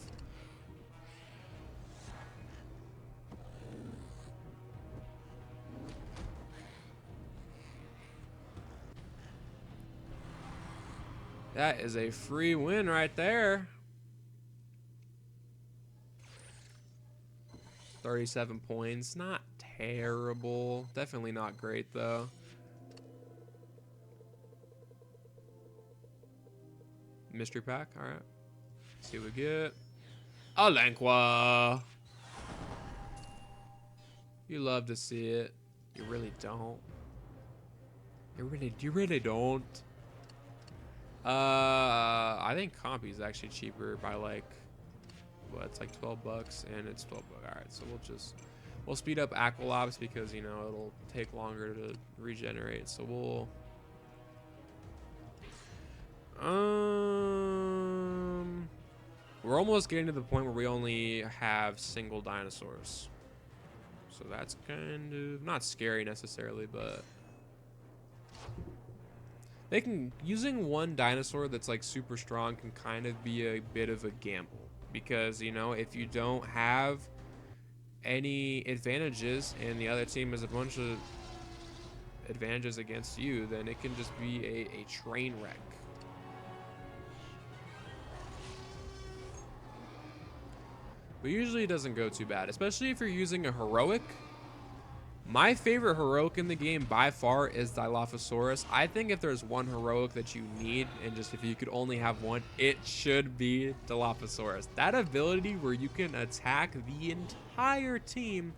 That is a free win right there. 37 points. Not terrible. Definitely not great, though. Mystery pack. All right. See what we get. A Lanqua. You love to see it. You really don't. You really don't. I think Compy's actually cheaper by like, what, it's like 12 bucks, and it's 12 bucks. All right, so we'll speed up Aqualops because, you know, it'll take longer to regenerate. So We're almost getting to the point where we only have single dinosaurs. So that's kind of not scary necessarily, but they can, using one dinosaur that's like super strong can kind of be a bit of a gamble, because you know, if you don't have any advantages and the other team has a bunch of advantages against you, then it can just be a train wreck. But usually it doesn't go too bad, especially if you're using a heroic. My favorite heroic in the game by far is Dilophosaurus. I think if there's one heroic that you need, and just if you could only have one, it should be Dilophosaurus. That ability where you can attack the entire team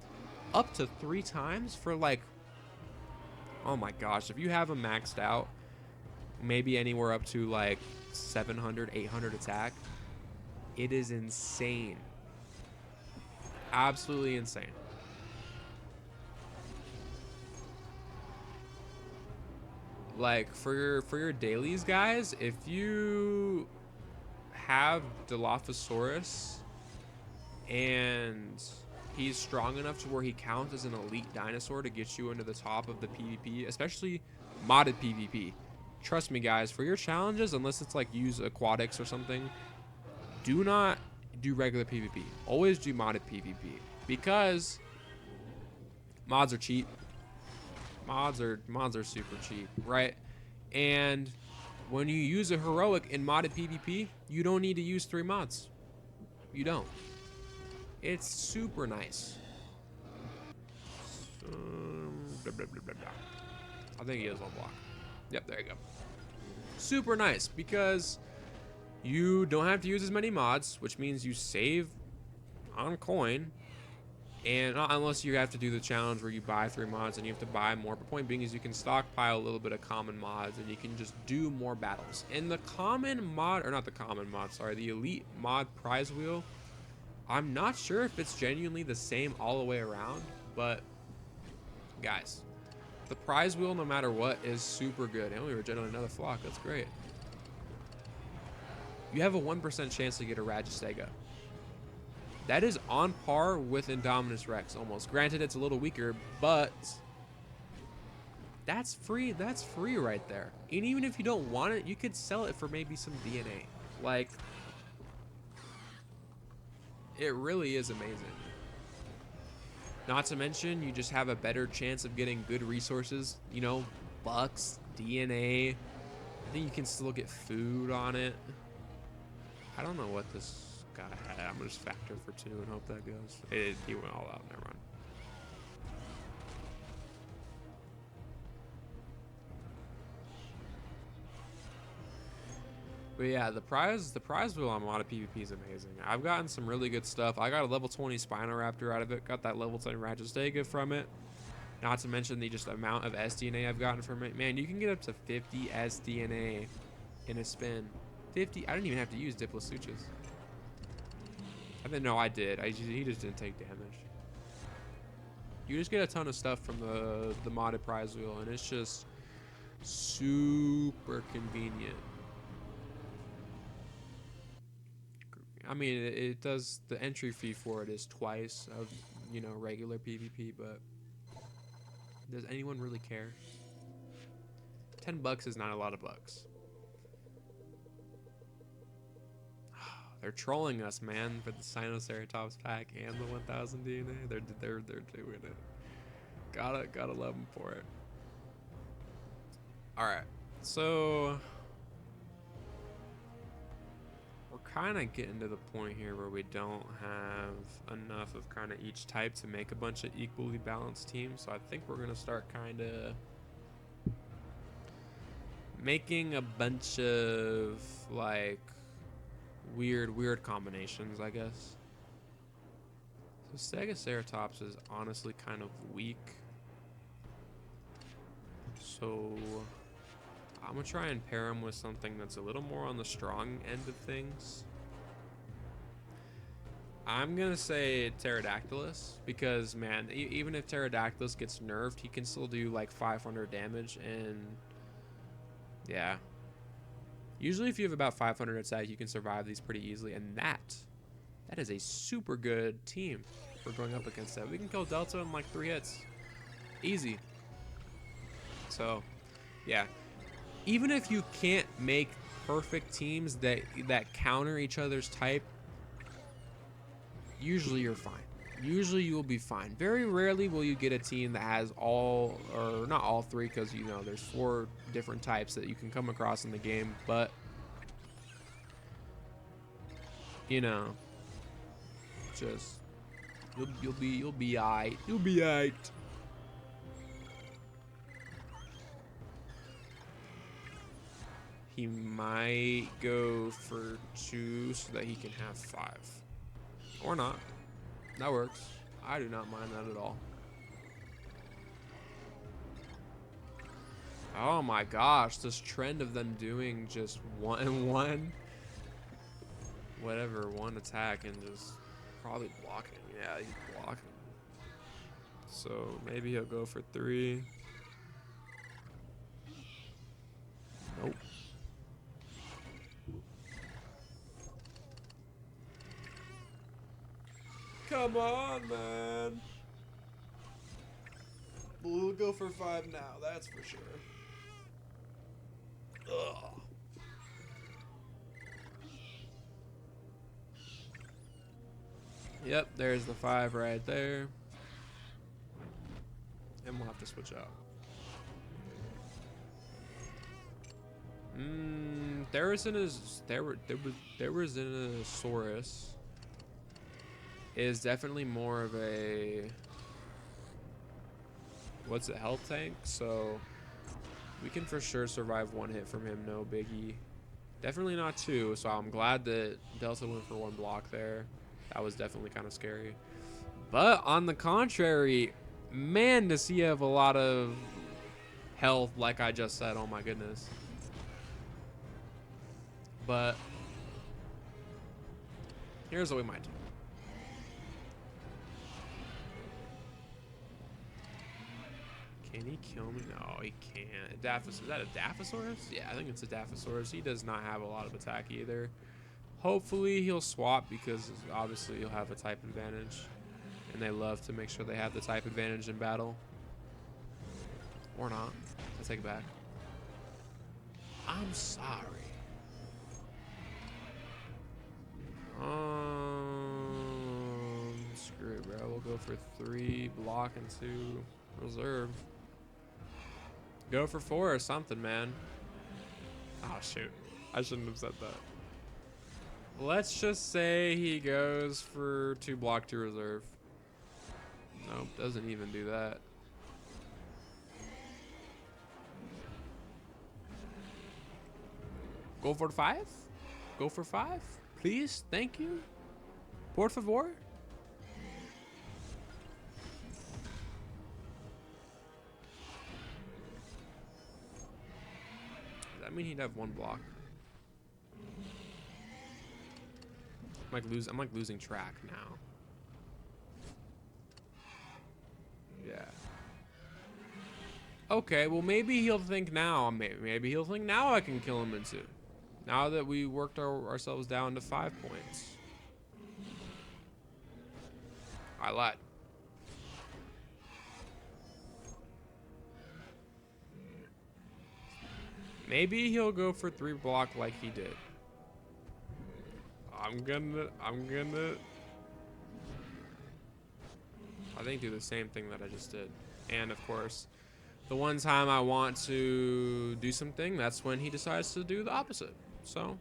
up to 3 times for like, oh my gosh, if you have him maxed out, maybe anywhere up to like 700, 800 attack, it is insane. Absolutely insane. Like for your dailies, guys, if you have Dilophosaurus and he's strong enough to where he counts as an elite dinosaur to get you into the top of the PvP, especially modded PvP. Trust me, guys, for your challenges, unless it's like use aquatics or something, do not do regular PvP. Always do modded PvP, because mods are cheap. Mods are super cheap, right? And when you use a heroic in modded PvP, you don't need to use 3 mods. You don't. It's super nice. I think he has 1 block. Yep, there you go. Super nice, because you don't have to use as many mods, which means you save on coin. And unless you have to do the challenge where you buy 3 mods and you have to buy more. But point being is you can stockpile a little bit of common mods and you can just do more battles. And the common mod, or not the common mod, sorry, the elite mod prize wheel, I'm not sure if it's genuinely the same all the way around, but guys, the prize wheel, no matter what, is super good. And we regenerated another flock. That's great. You have a 1% chance to get a Ragistega. That is on par with Indominus Rex almost. Granted, it's a little weaker, but that's free. That's free right there. And even if you don't want it, you could sell it for maybe some DNA. Like, it really is amazing. Not to mention, you just have a better chance of getting good resources. You know, bucks, DNA. I think you can still get food on it. I don't know what this guy had. I'm gonna just factor for 2 and hope that goes. He went all out. Never mind. But yeah, the prize wheel on a lot of PvP is amazing. I've gotten some really good stuff. I got a level 20 Spinoraptor out of it. Got that level 10 Ragistega from it. Not to mention the just amount of SDNA I've gotten from it. Man, you can get up to 50 SDNA in a spin. 50. I didn't even have to use Diplasuchus. I didn't know I did. He just didn't take damage. You just get a ton of stuff from the modded prize wheel, and it's just super convenient. I mean, it does, the entry fee for it is twice of, you know, regular PvP, but does anyone really care? $10 is not a lot of bucks. They're trolling us, man, for the Sinoceratops pack and the 1000 DNA. They're doing it. Gotta love them for it. All right, so we're kind of getting to the point here where we don't have enough of kind of each type to make a bunch of equally balanced teams. So I think we're gonna start kind of making a bunch of like weird combinations, I guess. So Stegoceratops is honestly kind of weak. So I'm gonna try and pair him with something that's a little more on the strong end of things. I'm gonna say Pterodactylus, because man, even if Pterodactylus gets nerfed, he can still do like 500 damage, and yeah, Usually if you have about 500 attack, you can survive these pretty easily. And that is a super good team for going up against that. We can kill Delta in like 3 hits. Easy. So, yeah. Even if you can't make perfect teams that counter each other's type, usually you're fine. Usually you will be fine. Very rarely will you get a team that has all, or not all 3, because you know there's 4 different types that you can come across in the game, but you know, just you'll be alright. You'll be alright. He might go for 2 so that he can have 5. Or not. That works. I do not mind that at all. Oh my gosh, this trend of them doing just one whatever, one attack and just probably blocking. Yeah, he's blocking. So maybe he'll go for 3. Nope. Come on, man. We'll go for 5 now, that's for sure. Ugh. Yep, there's the 5 right there. And we'll have to switch out. There was an Saurus. Is definitely more of a, what's it, health tank, so we can for sure survive 1 hit from him, no biggie. Definitely not 2, so I'm glad that Delta went for 1 block there. That was definitely kind of scary. But on the contrary, man, does he have a lot of health, like I just said. Oh my goodness. But here's what we might do. Can he kill me? No, he can't. Is that a Dilophosaurus? Yeah, I think it's a Dilophosaurus. He does not have a lot of attack either. Hopefully he'll swap because obviously he'll have a type advantage. And they love to make sure they have the type advantage in battle. Or not. I take it back. I'm sorry. Screw it, bro. We'll go for 3 block and 2 reserve. Go for 4 or something, man. Oh, shoot. I shouldn't have said that. Let's just say he goes for 2 block, 2 reserve. Nope, doesn't even do that. Go for 5? Go for 5? Please? Thank you? Por favor? Does that mean he'd have 1 block? I'm like losing track now. Yeah. Okay, well maybe he'll think now. Maybe he'll think now I can kill him in 2. Now that we worked ourselves down to 5 points. I lied. Maybe he'll go for 3 block like he did. I'm gonna I think do the same thing that I just did. And of course, the one time I want to do something, that's when he decides to do the opposite. So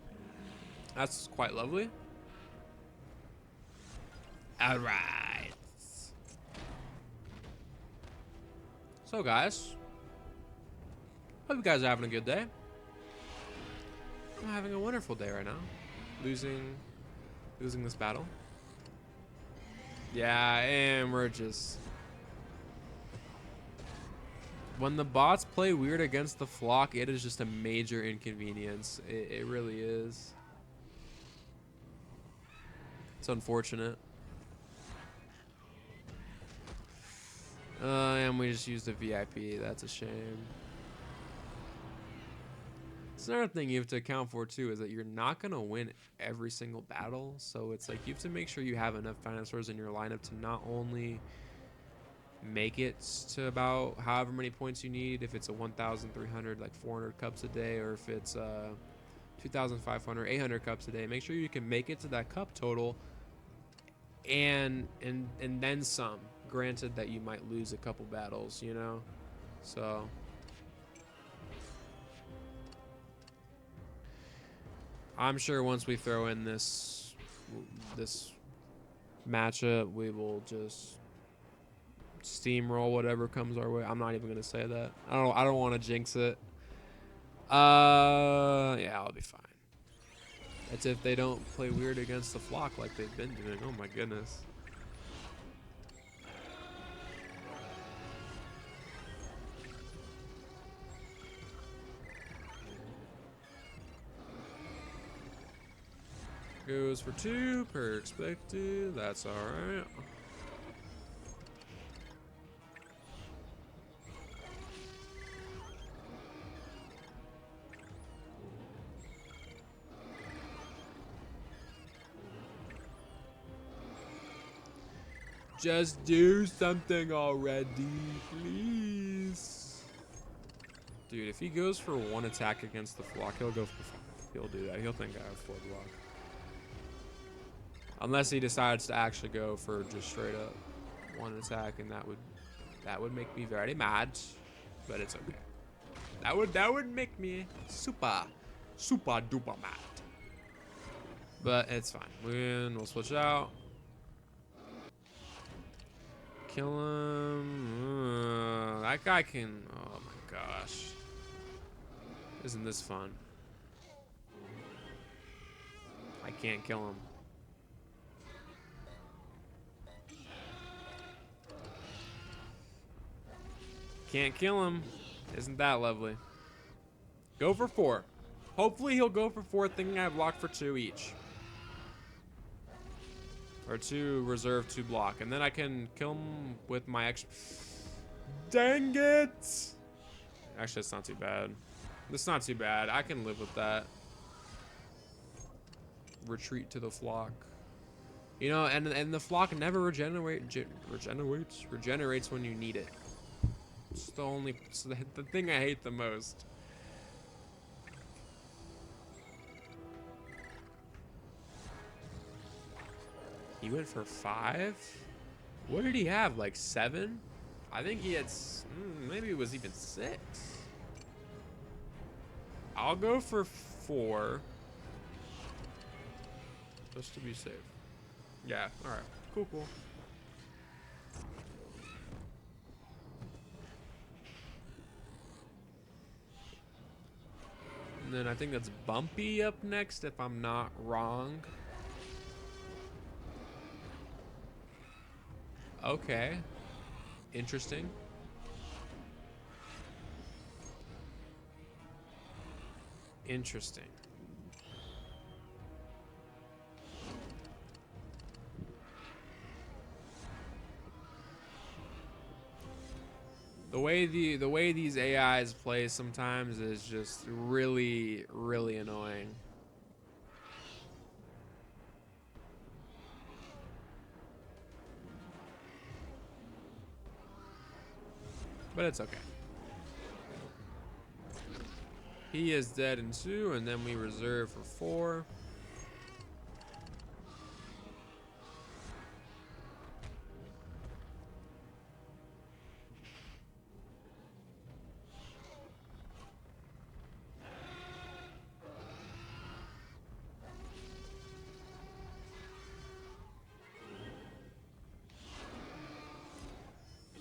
that's quite lovely. All right. So guys, hope you guys are having a good day. I'm having a wonderful day right now. Losing this battle. Yeah, and we're just, when the bots play weird against the flock, it is just a major inconvenience. It really is. It's unfortunate. And we just used a VIP. That's a shame. It's another thing you have to account for too, is that you're not gonna win every single battle. So it's like you have to make sure you have enough dinosaurs in your lineup to not only make it to about however many points you need, if it's a 1,300, like 400 cups a day, or if it's 2,500, 800 cups a day. Make sure you can make it to that cup total, and then some. Granted that you might lose a couple battles, you know. So I'm sure once we throw in this matchup, we will just steamroll whatever comes our way. I'm not even gonna say that. I don't want to jinx it. Yeah, I'll be fine. That's if they don't play weird against the flock like they've been doing. Oh my goodness. Goes for 2 per expected. That's all right. Just do something already, please. Dude, if he goes for 1 attack against the flock, he'll go for 5. He'll do that. He'll think I have 4 block. Unless he decides to actually go for just straight up 1 attack, and that would make me very mad, but it's okay. That would make me super duper mad. But it's fine. We'll switch out. Kill him. That guy can. Oh my gosh. Isn't this fun? I can't kill him. Can't kill him. Isn't that lovely? Go for 4. Hopefully he'll go for 4, thinking I have blocked for 2 each. Or 2 reserve, 2 block. And then I can kill him with my extra. Dang it! Actually, it's not too bad. It's not too bad. I can live with that. Retreat to the flock. You know, and the flock never regenerates when you need it. It's the thing I hate the most. He went for 5? What did he have? Like 7? I think he had. Maybe it was even 6. I'll go for 4. Just to be safe. Yeah, alright. Cool. And then I think that's Bumpy up next, if I'm not wrong. Okay. Interesting. Interesting. The way these AIs play sometimes is just really annoying. But it's okay. He is dead in 2, and then we reserve for 4.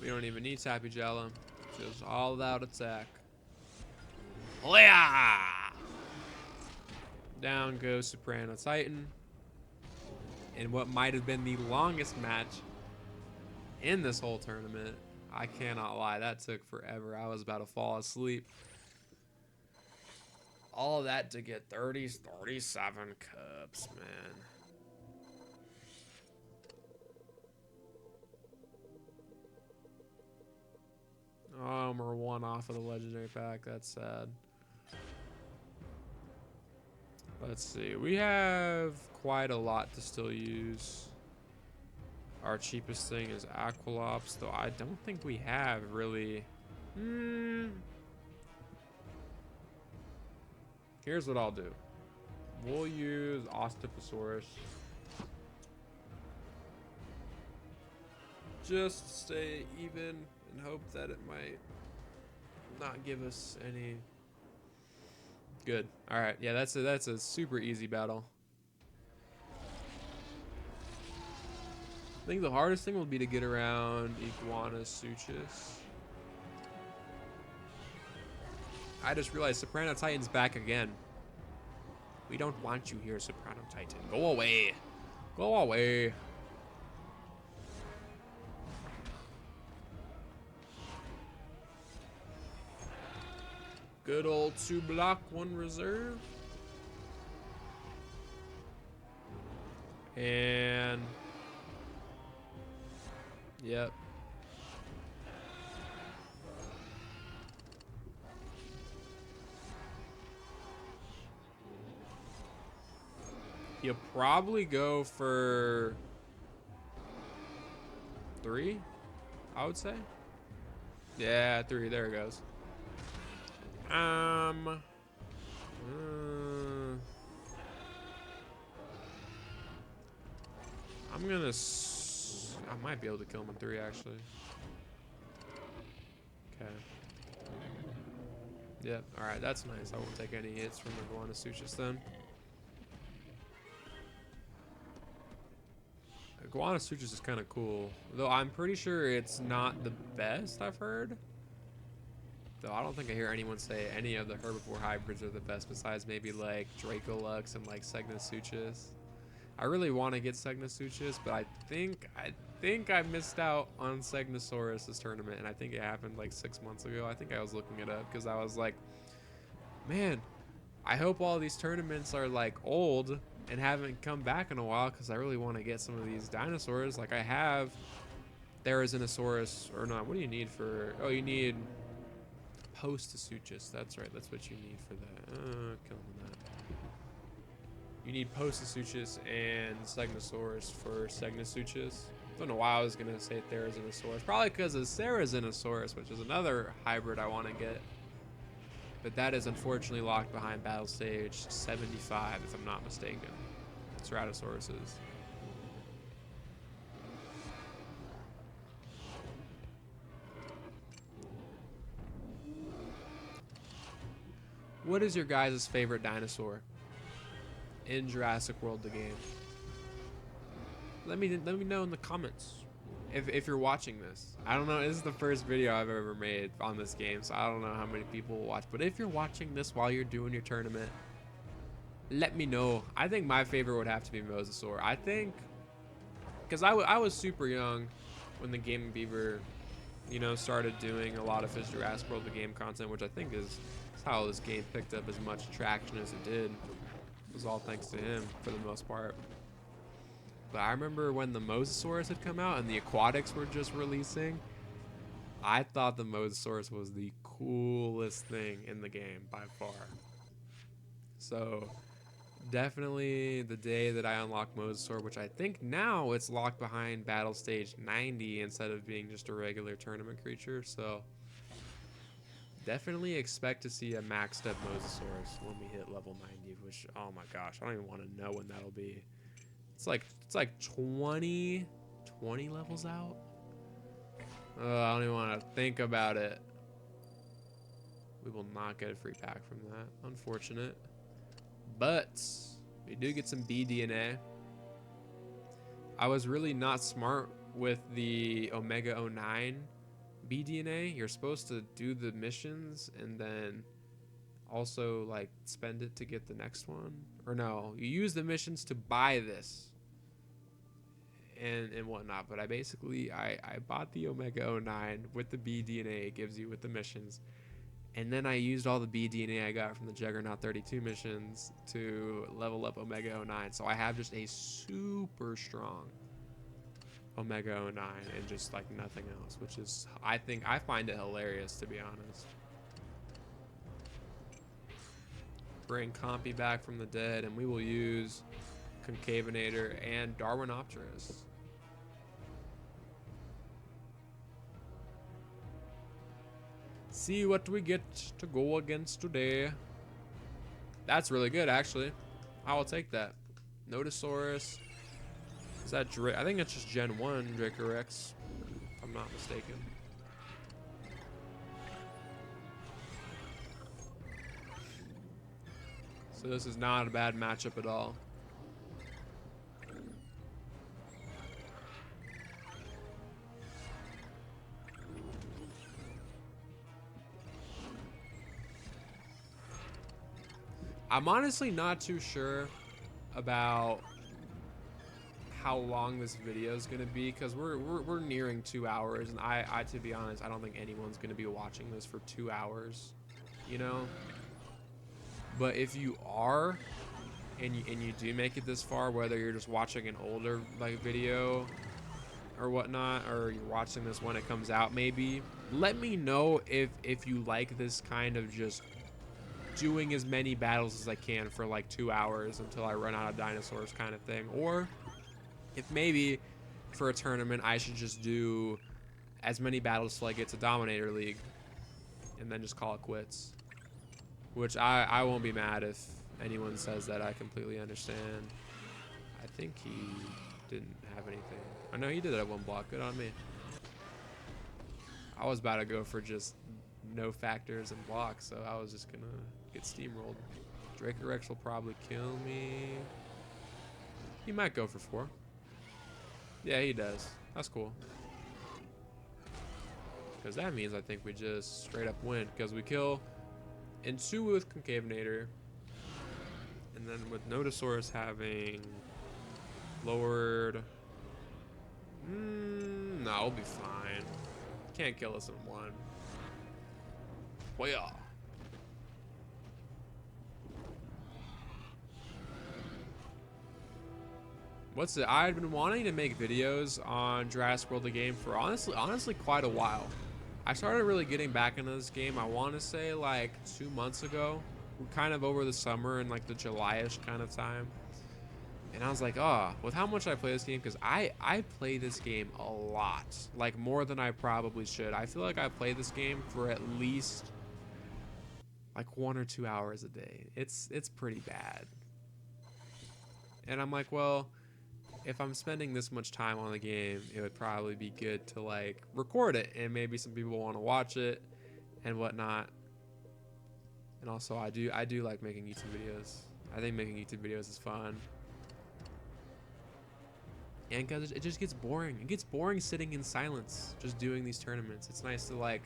We don't even need Tappy Jella. Just all out attack. Leah! Down goes Soprano Titan. In what might have been the longest match in this whole tournament. I cannot lie, that took forever. I was about to fall asleep. All of that to get 37 cups, man. Oh, we're 1 off of the legendary pack. That's sad. Let's see. We have quite a lot to still use. Our cheapest thing is Aqualops, though I don't think we have really. Here's what I'll do. We'll use Osteoposaurus. Just to stay even and hope that it might not give us any. Good. All right. Yeah, that's a super easy battle. I think the hardest thing will be to get around Iguanosuchus. I just realized Soprano Titan's back again. We don't want you here, Soprano Titan. Go away. Go away. Good old 2 block, 1 reserve. And yep. You'll probably go for 3, I would say. Yeah, 3. There it goes. I'm gonna. I might be able to kill him in 3, actually. Okay. Yep. All right. That's nice. I won't take any hits from the Iguanosuchus then. Iguanosuchus is kind of cool, though I'm pretty sure it's not the best I've heard. Though I don't think I hear anyone say any of the herbivore hybrids are the best, besides maybe like Dracolux and like Sinoceratops. I really want to get Sinoceratops, but I think I missed out on Segnosaurus' tournament, and I think it happened like 6 months ago. I think I was looking it up because I was like, man, I hope all these tournaments are like old and haven't come back in a while, because I really want to get some of these dinosaurs. Like I have Therizinosaurus, or not. What do you need for? Oh, you need Postosuchus. That's right. That's what you need for that. Kill him with that. You need Postosuchus and Segnosaurus for Segnosuchus. Don't know why I was gonna say Therizinosaurus. Probably because of Cerazinosaurus, which is another hybrid I want to get. But that is unfortunately locked behind battle stage 75, if I'm not mistaken. Ceratosaurus is. What is your guys' favorite dinosaur in Jurassic World, the game? Let me know in the comments. If you're watching this, I don't know. This is the first video I've ever made on this game, so I don't know how many people will watch. But if you're watching this while you're doing your tournament, let me know. I think my favorite would have to be Mosasaur. I think, because I was super young when the Game Beaver, you know, started doing a lot of his Jurassic World the game content, which I think is how this game picked up as much traction as it did. It was all thanks to him for the most part. But I remember when the Mosasaurus had come out and the aquatics were just releasing, I thought the Mosasaurus was the coolest thing in the game by far. So definitely the day that I unlocked Mosasaur, which I think now it's locked behind battle stage 90 instead of being just a regular tournament creature. So definitely expect to see a maxed up Mosasaurus when we hit level 90, which, oh my gosh, I don't even want to know when that'll be. It's like 20 levels out. I don't even want to think about it. We will not get a free pack from that. Unfortunate. But we do get some BDNA. I was really not smart with the Omega 09 BDNA. You're supposed to do the missions and then also like spend it to get the next one. Or no, you use the missions to buy this and whatnot. But I bought the Omega 09 with the BDNA it gives you with the missions. And then I used all the BDNA I got from the Juggernaut 32 missions to level up Omega 09. So I have just a super strong Omega 09 and just like nothing else, which is, I find it hilarious, to be honest. bring Compy back from the dead, and we will use Concavenator and Darwinopterus. See what we get to go against today. That's really good, actually. I will take that. Notosaurus. Is that Drake? I think it's just Gen 1 Dracorex, if I'm not mistaken. So this is not a bad matchup at all. I'm honestly not too sure about how long this video is going to be, because we're nearing 2 hours, and I to be honest, I don't think anyone's going to be watching this for 2 hours, you know. But if you are, and you do make it this far, whether you're just watching an older like video or whatnot, or you're watching this when it comes out, maybe let me know if you like this kind of just doing as many battles as I can for like 2 hours until I run out of dinosaurs kind of thing, or if maybe for a tournament I should just do as many battles till I get to Dominator League and then just call it quits. Which I won't be mad if anyone says that. I completely understand. I think he didn't have anything. I know he did have one block. Good on me. I was about to go for just no factors and blocks, so I was just gonna get steamrolled. Dracorex will probably kill me. He might go for 4. Yeah, he does. That's cool. Because that means I think we just straight up win. Because we kill in 2 with Concavenator. And then with Notosaurus having lowered... no, we'll be fine. Can't kill us in 1. Well, yeah. What's it? I've been wanting to make videos on Jurassic World the game for honestly quite a while. I started really getting back into this game, I want to say like 2 months ago, kind of over the summer and like the July-ish kind of time. And I was like, oh, with how much I play this game, because I play this game a lot, like more than I probably should. I feel like I play this game for at least like 1 or 2 hours a day. It's pretty bad. And I'm like, well, if I'm spending this much time on the game, it would probably be good to like record it, and maybe some people want to watch it and whatnot. And also I do like making YouTube videos. I think making YouTube videos is fun. And because it just gets boring. It gets boring sitting in silence, just doing these tournaments. It's nice to like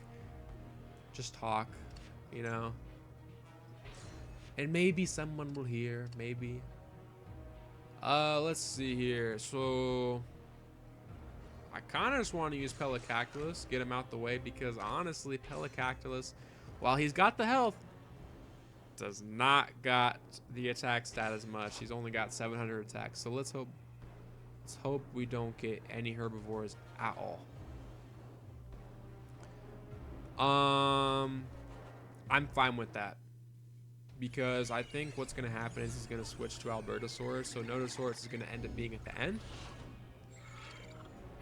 just talk, you know. And maybe someone will hear, maybe. Let's see here. So I kind of just want to use Pelacactylus, get him out the way, because honestly, Pelacactylus, while he's got the health, does not got the attack stat as much. He's only got 700 attacks. So let's hope we don't get any herbivores at all. I'm fine with that, because I think what's going to happen is he's going to switch to Albertosaurus, so Notosaurus is going to end up being at the end.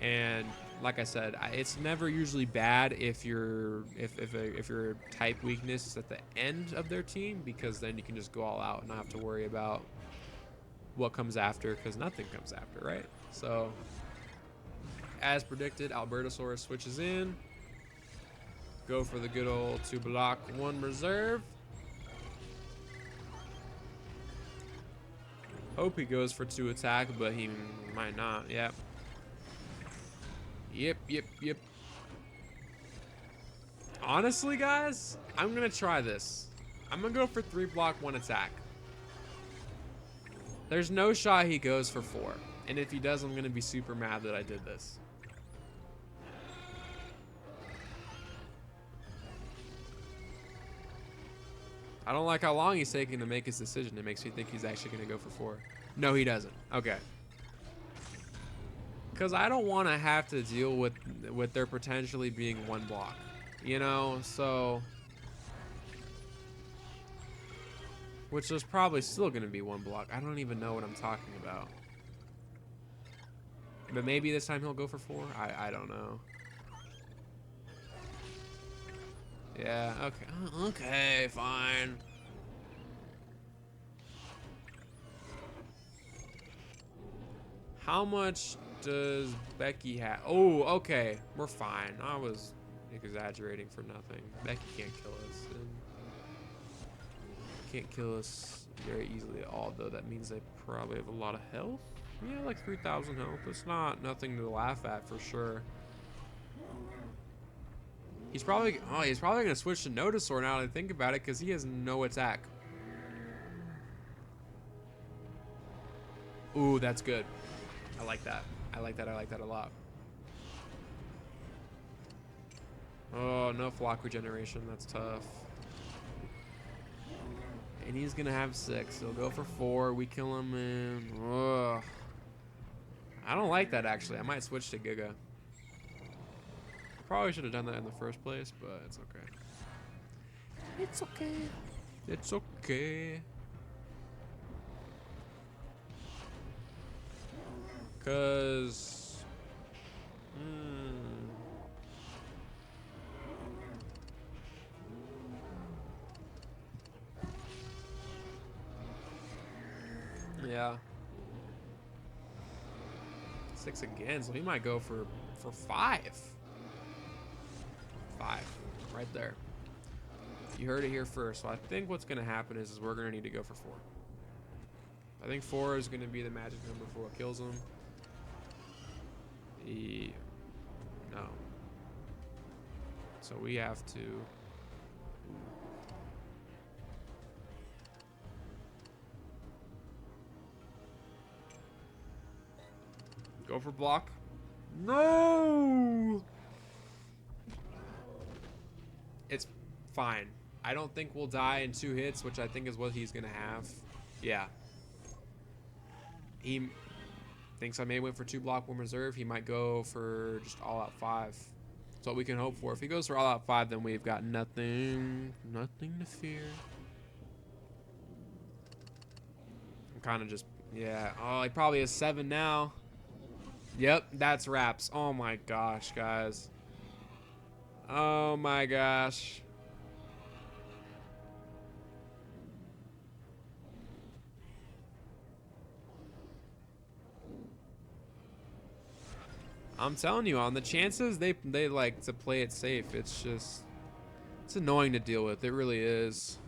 And like I said, it's never usually bad if your type weakness is at the end of their team, because then you can just go all out and not have to worry about what comes after, because nothing comes after, right? So as predicted, Albertosaurus switches in. Go for the good old 2 block 1 reserve. Hope he goes for 2 attack, but he might not. Yep. Yep. Honestly, guys, I'm gonna try this. I'm gonna go for 3 block 1 attack. There's no shot he goes for 4. And if he does, I'm gonna be super mad that I did this. I don't like how long he's taking to make his decision. It makes me think he's actually going to go for 4. No, he doesn't. Okay. Because I don't want to have to deal with there potentially being 1 block. You know, so Which is probably still going to be 1 block. I don't even know what I'm talking about. But maybe this time he'll go for 4. I don't know. Yeah, okay. Okay, fine. How much does Becky have? Oh, okay. We're fine. I was exaggerating for nothing. Becky can't kill us. And can't kill us very easily at all, though. That means they probably have a lot of health. Yeah, like 3,000 health. It's nothing to laugh at for sure. He's probably gonna switch to Nodosaur now that I think about it, because he has no attack. Ooh, that's good. I like that. I like that a lot. Oh, no flock regeneration. That's tough. And he's gonna have 6. He'll go for 4. We kill him and ugh. I don't like that actually. I might switch to Giga. Probably should have done that in the first place, but it's okay. It's okay. It's okay. Cause yeah. 6 again, so he might go for 5. 5. Right there. You heard it here first. So I think what's gonna happen is we're gonna need to go for 4. I think 4 is gonna be the magic number for what kills him. No. So we have to go for block. No! It's fine. I don't think we'll die in 2 hits, which I think is what he's gonna have. Yeah. He thinks I may went for 2 block, 1 reserve. He might go for just all out 5. That's what we can hope for. If he goes for all out 5, then we've got nothing to fear. I'm kind of just, yeah. Oh, he probably has 7 now. Yep, that's wraps. Oh my gosh, guys. Oh my gosh. I'm telling you, on the chances they like to play it safe, it's annoying to deal with. It really is.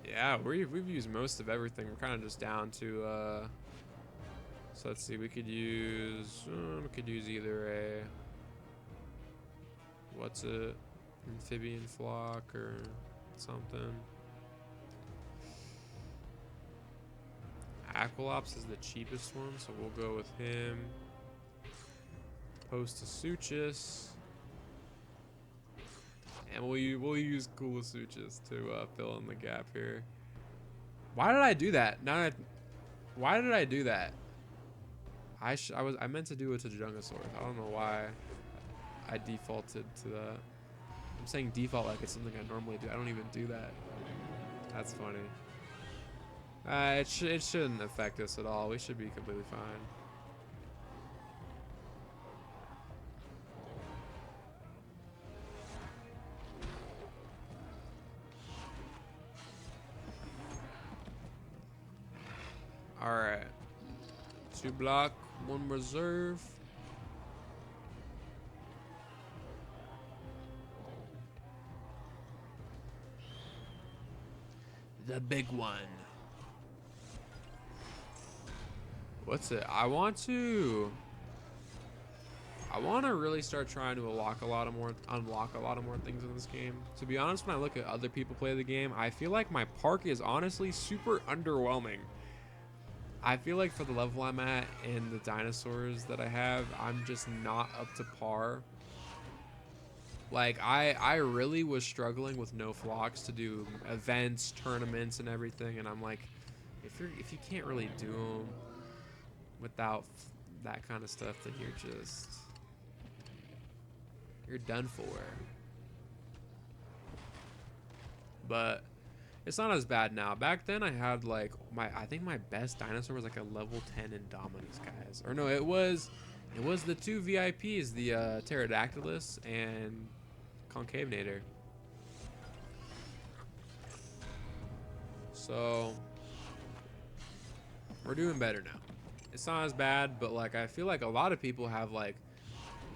Yeah, we've used most of everything. We're kind of just down to so let's see, we could use either a what's it, amphibian flock or something. Aqualops is the cheapest one, so we'll go with him. Postasuchus. And we'll use Coolasuchus to fill in the gap here. Why did I do that? Why did I do that? I meant to do it to Jungosaurus. I don't know why I defaulted to that. I'm saying default like it's something I normally do. I don't even do that. That's funny. It shouldn't affect us at all. We should be completely fine. All right. 2 block, 1 reserve. The big one. What's it? I want to really start trying to unlock a lot of more things in this game. To be honest, when I look at other people play the game, I feel like my park is honestly super underwhelming. I feel like for the level I'm at and the dinosaurs that I have, I'm just not up to par. Like I really was struggling with no flocks to do events, tournaments, and everything, and I'm like, if you can't really do them, without that kind of stuff, then you're done for. But it's not as bad now. Back then I had like I think my best dinosaur was like a level 10 Indominus, guys. Or no, it was the two VIPs, the Pterodactylus and Concavenator. So we're doing better now. It's not as bad, but like I feel like a lot of people have like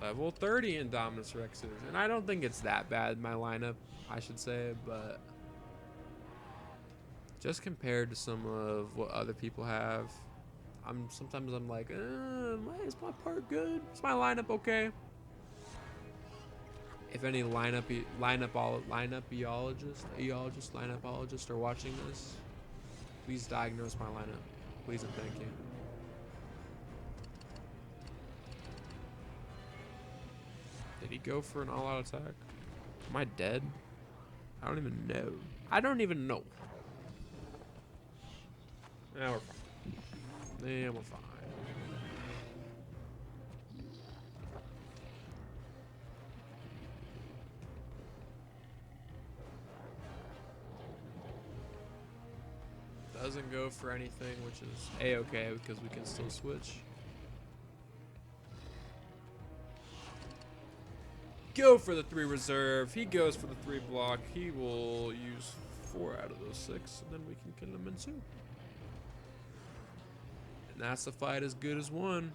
level 30 Indominus Rexes, and I don't think it's that bad, my lineup, I should say, but just compared to some of what other people have, sometimes I'm like, is my part good? Is my lineup okay? If any lineupologists are watching this, please diagnose my lineup. Please and thank you. Did he go for an all-out attack? Am I dead? I don't even know. I don't even know. Yeah, we're fine. Yeah, we're fine. Doesn't go for anything, which is a-okay because we can still switch. Go for the 3 reserve. He goes for the 3 block. He will use 4 out of those 6, and then we can kill him in 2. And that's the fight as good as one.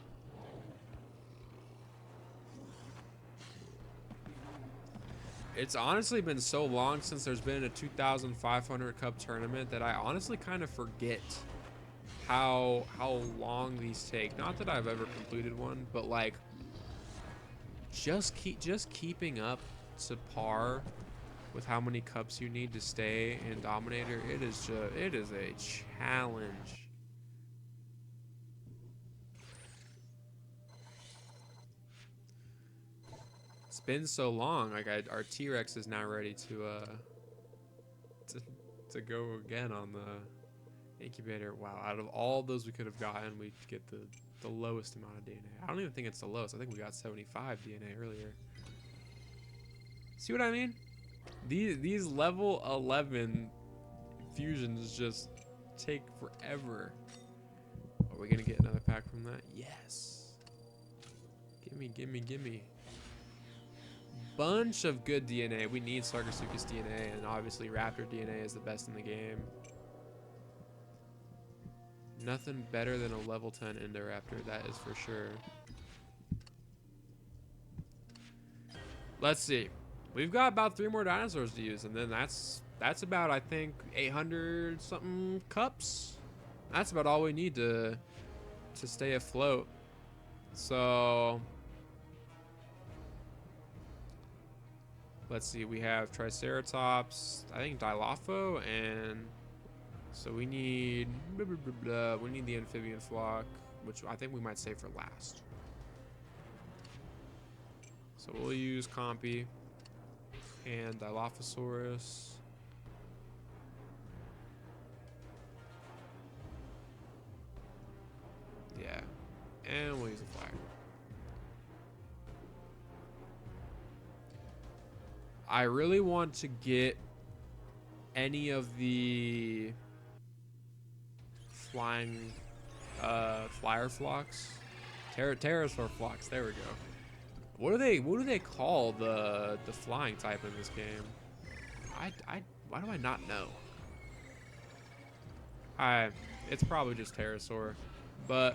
It's honestly been so long since there's been a 2,500 cup tournament that I honestly kind of forget how long these take. Not that I've ever completed one, but like just keeping up to par with how many cups you need to stay in Dominator. It is a challenge. It's been so long. Like our T-Rex is now ready to go again on the incubator. Wow, out of all those we could have gotten, we get the lowest amount of DNA. I don't even think it's the lowest. I think we got 75 DNA earlier. See what I mean? These level 11 fusions just take forever. Are we gonna get another pack from that? Yes. Gimme. Bunch of good DNA. We need Sargassoukas DNA, and obviously Raptor DNA is the best in the game. Nothing better than a level 10 Indoraptor, that is for sure. Let's see. We've got about 3 more dinosaurs to use, and then that's about, I think, 800 something cups. That's about all we need to stay afloat. So let's see, we have Triceratops, I think Dilopho, and so we need we need the amphibian flock, which I think we might save for last. So we'll use Compy and Dilophosaurus. Yeah, and we'll use a flyer. I really want to get any of the flying flyer flocks, pterosaur flocks. There we go. What do they call the flying type in this game? Why do I not know? It's probably just pterosaur, but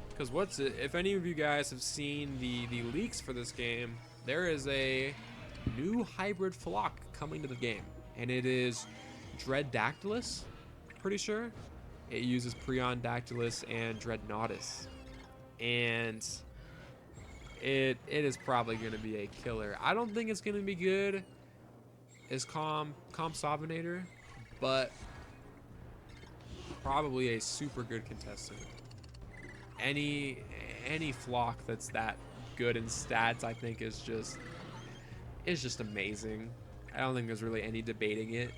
because if any of you guys have seen the leaks for this game, there is a new hybrid flock coming to the game, and it is Dreaddactylus, pretty sure. It uses Priondactylus and Dreadnoughtus, and it is probably going to be a killer. I don't think it's going to be good as Compsovinator, but probably a super good contestant. Any flock that's that good in stats, I think is just amazing. I don't think there's really any debating it.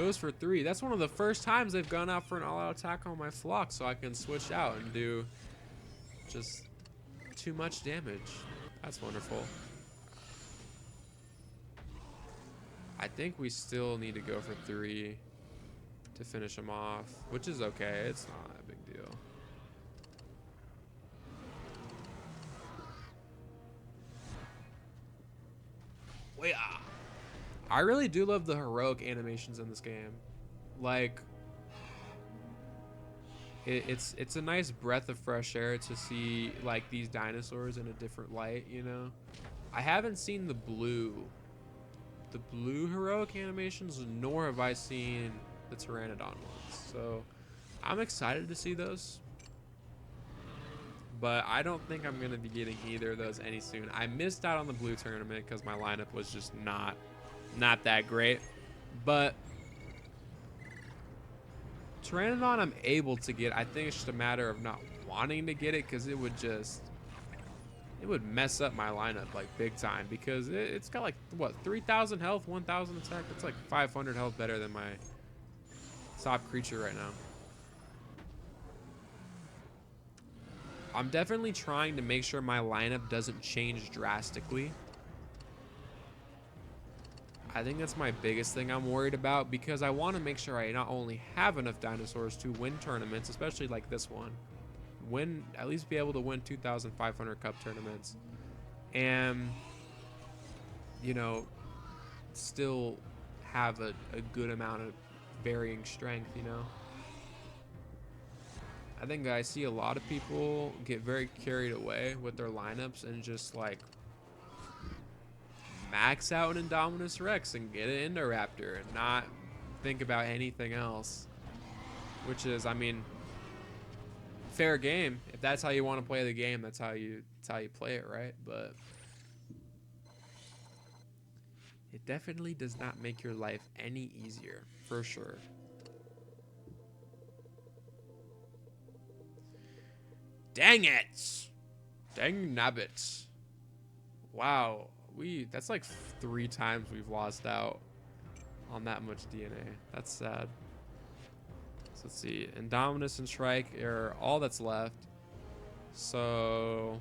Goes for 3. That's one of the first times they've gone out for an all-out attack on my flock, so I can switch out and do just too much damage. That's wonderful. I think we still need to go for 3 to finish him off, which is okay. It's not a big deal. Wait, I really do love the heroic animations in this game. Like, it's a nice breath of fresh air to see like these dinosaurs in a different light, you know. I haven't seen the blue heroic animations, nor have I seen the Pteranodon ones. So I'm excited to see those, but I don't think I'm gonna be getting either of those any soon. I missed out on the blue tournament because my lineup was just not that great, but Pteranodon I'm able to get. I think it's just a matter of not wanting to get it, because it would mess up my lineup like big time, because it's got like what, 3,000 health, 1,000 attack. It's like 500 health better than my top creature right now. I'm definitely trying to make sure my lineup doesn't change drastically. I think that's my biggest thing I'm worried about, because I want to make sure I not only have enough dinosaurs to win tournaments, especially like this one, at least be able to win 2,500 cup tournaments, and, you know, still have a good amount of varying strength, you know. I think I see a lot of people get very carried away with their lineups and just like max out an Indominus Rex and get an Indoraptor and not think about anything else, which is, I mean, fair game. If that's how you want to play the game, that's how you play it, right? But it definitely does not make your life any easier, for sure. Dang it! Dang nabbit! Wow. That's like 3 times we've lost out on that much DNA. That's sad. So let's see. Indominus and Shrike are all that's left. So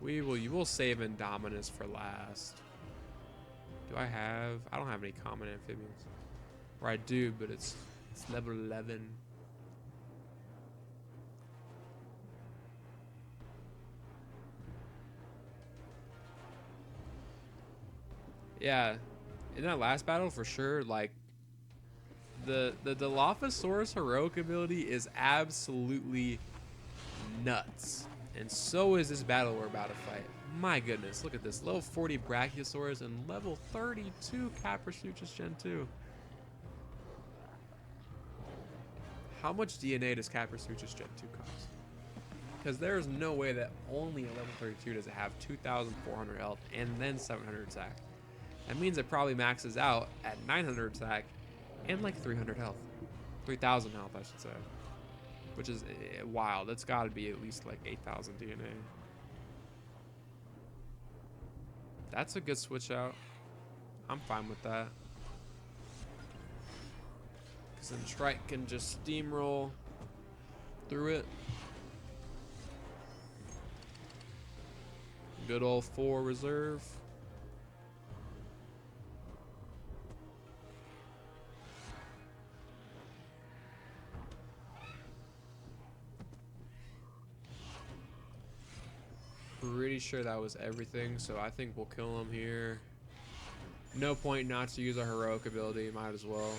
you will save Indominus for last. I don't have any common amphibians. Or I do, but it's level 11. Yeah, in that last battle for sure, like the Dilophosaurus heroic ability is absolutely nuts. And so is this battle we're about to fight. My goodness, look at this. Level 40 Brachiosaurus and level 32 Caprasuchus Gen 2. How much DNA does Caprasuchus Gen 2 cost? Because there's no way that only a level 32 does it have 2,400 health and then 700 attack. That means it probably maxes out at 900 attack and like 300 health. 3,000 health, I should say. Which is wild. That's got to be at least like 8,000 DNA. That's a good switch out. I'm fine with that. Because then Trike can just steamroll through it. Good old 4 reserve. Pretty sure that was everything, so I think we'll kill him here. No point not to use a heroic ability, might as well.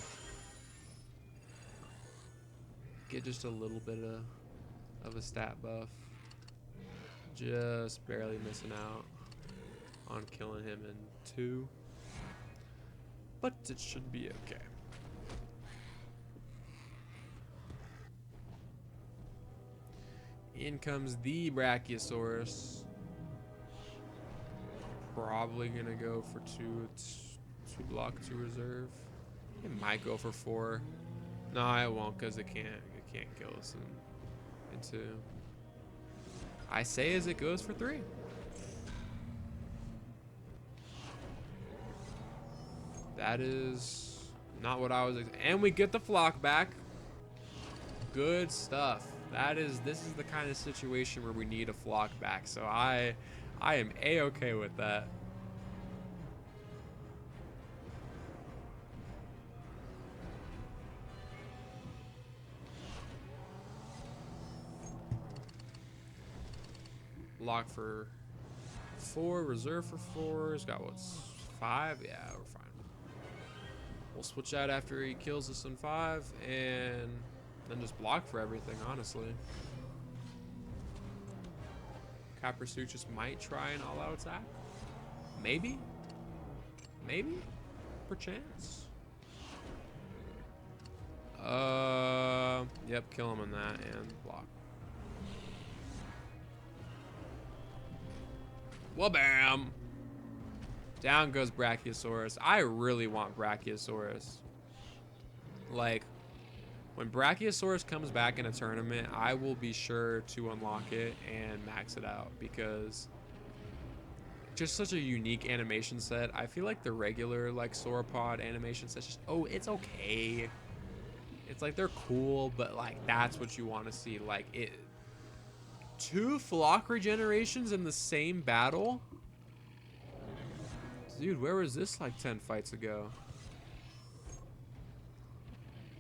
Get just a little bit of a stat buff. Just barely missing out on killing him in 2. But it should be okay. In comes the Brachiosaurus. Probably gonna go for 2 block, 2 reserve. It might go for 4. No, it won't, because it can't kill us in 2. I say as it goes for 3. That is not what I was. And we get the flock back. Good stuff. This is the kind of situation where we need a flock back. So I am a-okay with that. Lock for 4, reserve for 4. He's got what's 5? Yeah, we're fine. We'll switch out after he kills us in 5 and then just block for everything, honestly. Caprisuchus might try an all-out attack. Maybe? Maybe? Perchance? Yep, kill him on that and block. Well, bam! Down goes Brachiosaurus. I really want Brachiosaurus. Like, when Brachiosaurus comes back in a tournament, I will be sure to unlock it and max it out because just such a unique animation set. I feel like the regular like sauropod animation set's just, oh, it's okay. It's like they're cool, but like that's what you want to see. Like it, 2 flock regenerations in the same battle. Dude, where was this like 10 fights ago?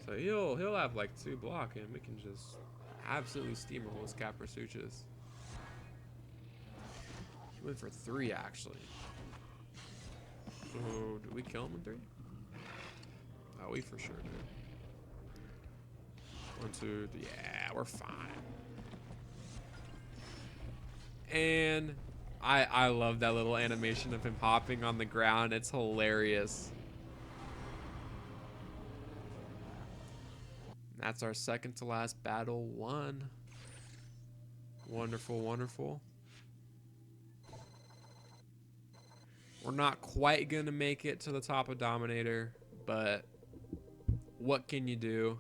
So he'll have like 2 block and we can just absolutely steamroll his Caprisuchus. He went for 3 actually. So did we kill him in 3? Oh, we for sure did. 1, 2, 3. Yeah, we're fine. And I love that little animation of him hopping on the ground. It's hilarious. That's our second to last battle won. Wonderful, wonderful. We're not quite gonna make it to the top of Dominator, but what can you do?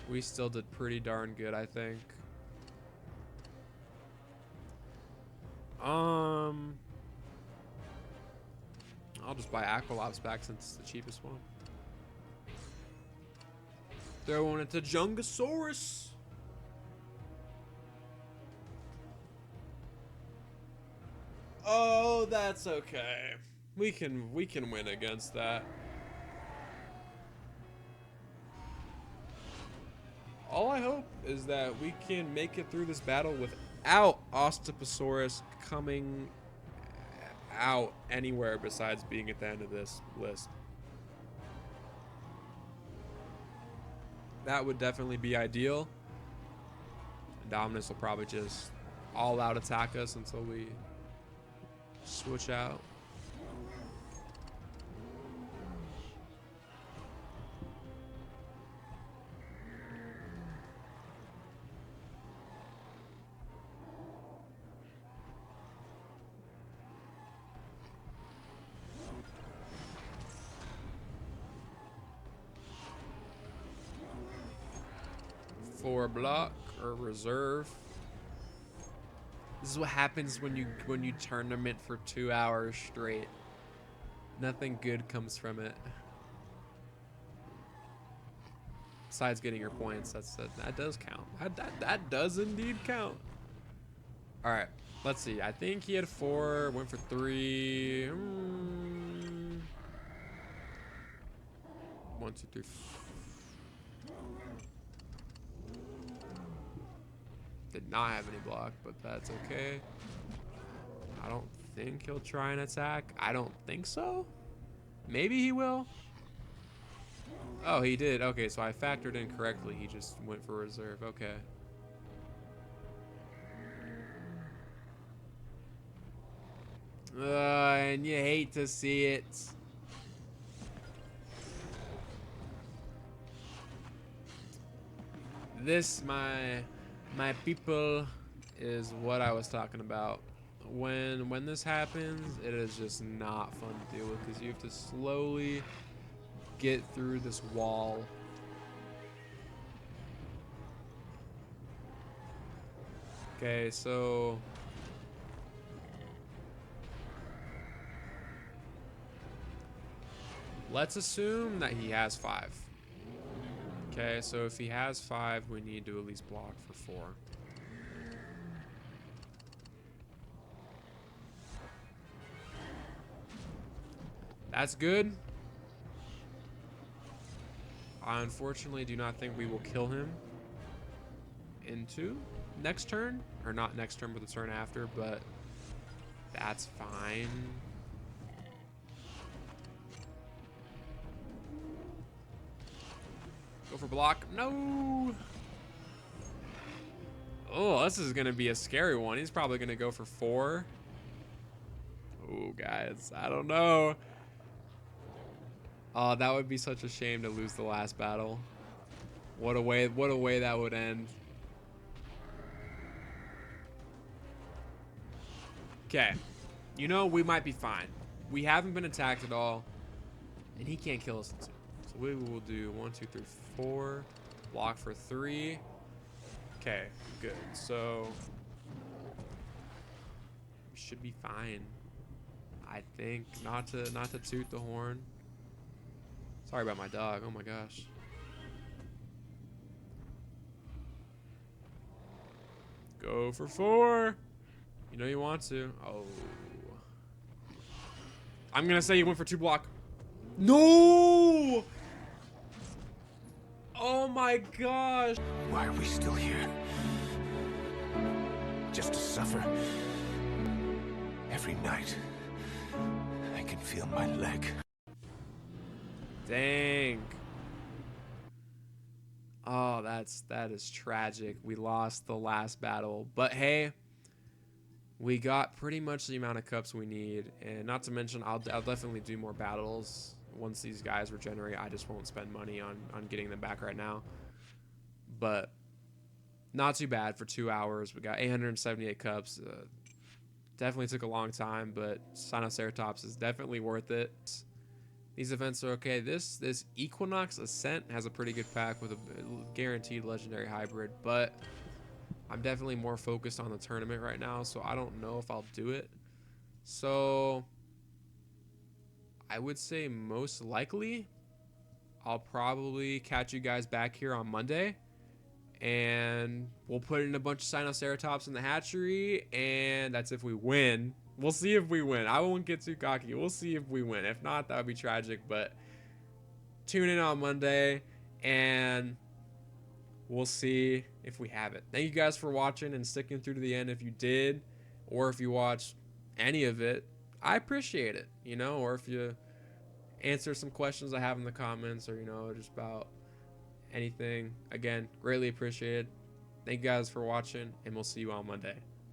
We still did pretty darn good, I think. I'll just buy Aqualops back since it's the cheapest one. Throwing it to Jungosaurus. Oh, that's okay. We can win against that. All I hope is that we can make it through this battle without Osteoposaurus coming out anywhere besides being at the end of this list. That would definitely be ideal. Dominus will probably just all out attack us until we switch out. For block or reserve. This is what happens when you tournament for 2 hours straight. Nothing good comes from it. Besides getting your points, that does count. That does indeed count. All right, let's see. I think he had 4, went for 3. 1, 2, 3. Did not have any block, but that's okay. I don't think he'll try and attack. I don't think so. Maybe he will. Oh, he did. Okay, so I factored in correctly. He just went for reserve. Okay. And you hate to see it. This, my people, is what I was talking about. When this happens, it is just not fun to deal with because you have to slowly get through this wall. Okay, so let's assume that he has 5. Okay, so if he has 5, we need to at least block for 4. That's good. I unfortunately do not think we will kill him into next turn. Or not next turn, but the turn after, but that's fine. Go for block. No! Oh, this is going to be a scary one. He's probably going to go for 4. Oh, guys, I don't know. Oh, that would be such a shame to lose the last battle. What a way that would end. Okay. You know, we might be fine. We haven't been attacked at all. And he can't kill us in 2. So we will do 1, 2, 3, 4. Block for 3. Okay, good. So we should be fine. I think. Not to toot the horn. Sorry about my dog. Oh my gosh. Go for 4. You know you want to. Oh. I'm going to say you went for 2 block. No! Oh my gosh. Why are we still here? Just to suffer. Every night, I can feel my leg. Dang. Oh, that is tragic. We lost the last battle, but hey, we got pretty much the amount of cups we need, and not to mention, I'll definitely do more battles once these guys regenerate. I just won't spend money on getting them back right now, but not too bad for 2 hours. We got 878 cups. Definitely took a long time, but Sinoceratops is definitely worth it. These events are okay. This Equinox Ascent has a pretty good pack with a guaranteed legendary hybrid, but I'm definitely more focused on the tournament right now, so I don't know if I'll do it. So I would say most likely I'll probably catch you guys back here on Monday, and we'll put in a bunch of Sinoceratops in the hatchery, and that's if we win. We'll see if we win. I won't get too cocky. We'll see if we win. If not, that would be tragic, but tune in on Monday, and we'll see if we have it. Thank you guys for watching and sticking through to the end. If you did, or if you watched any of it, I appreciate it, you know, or if you answer some questions I have in the comments, or, you know, just about anything. Again, greatly appreciated. Thank you guys for watching, and we'll see you on Monday.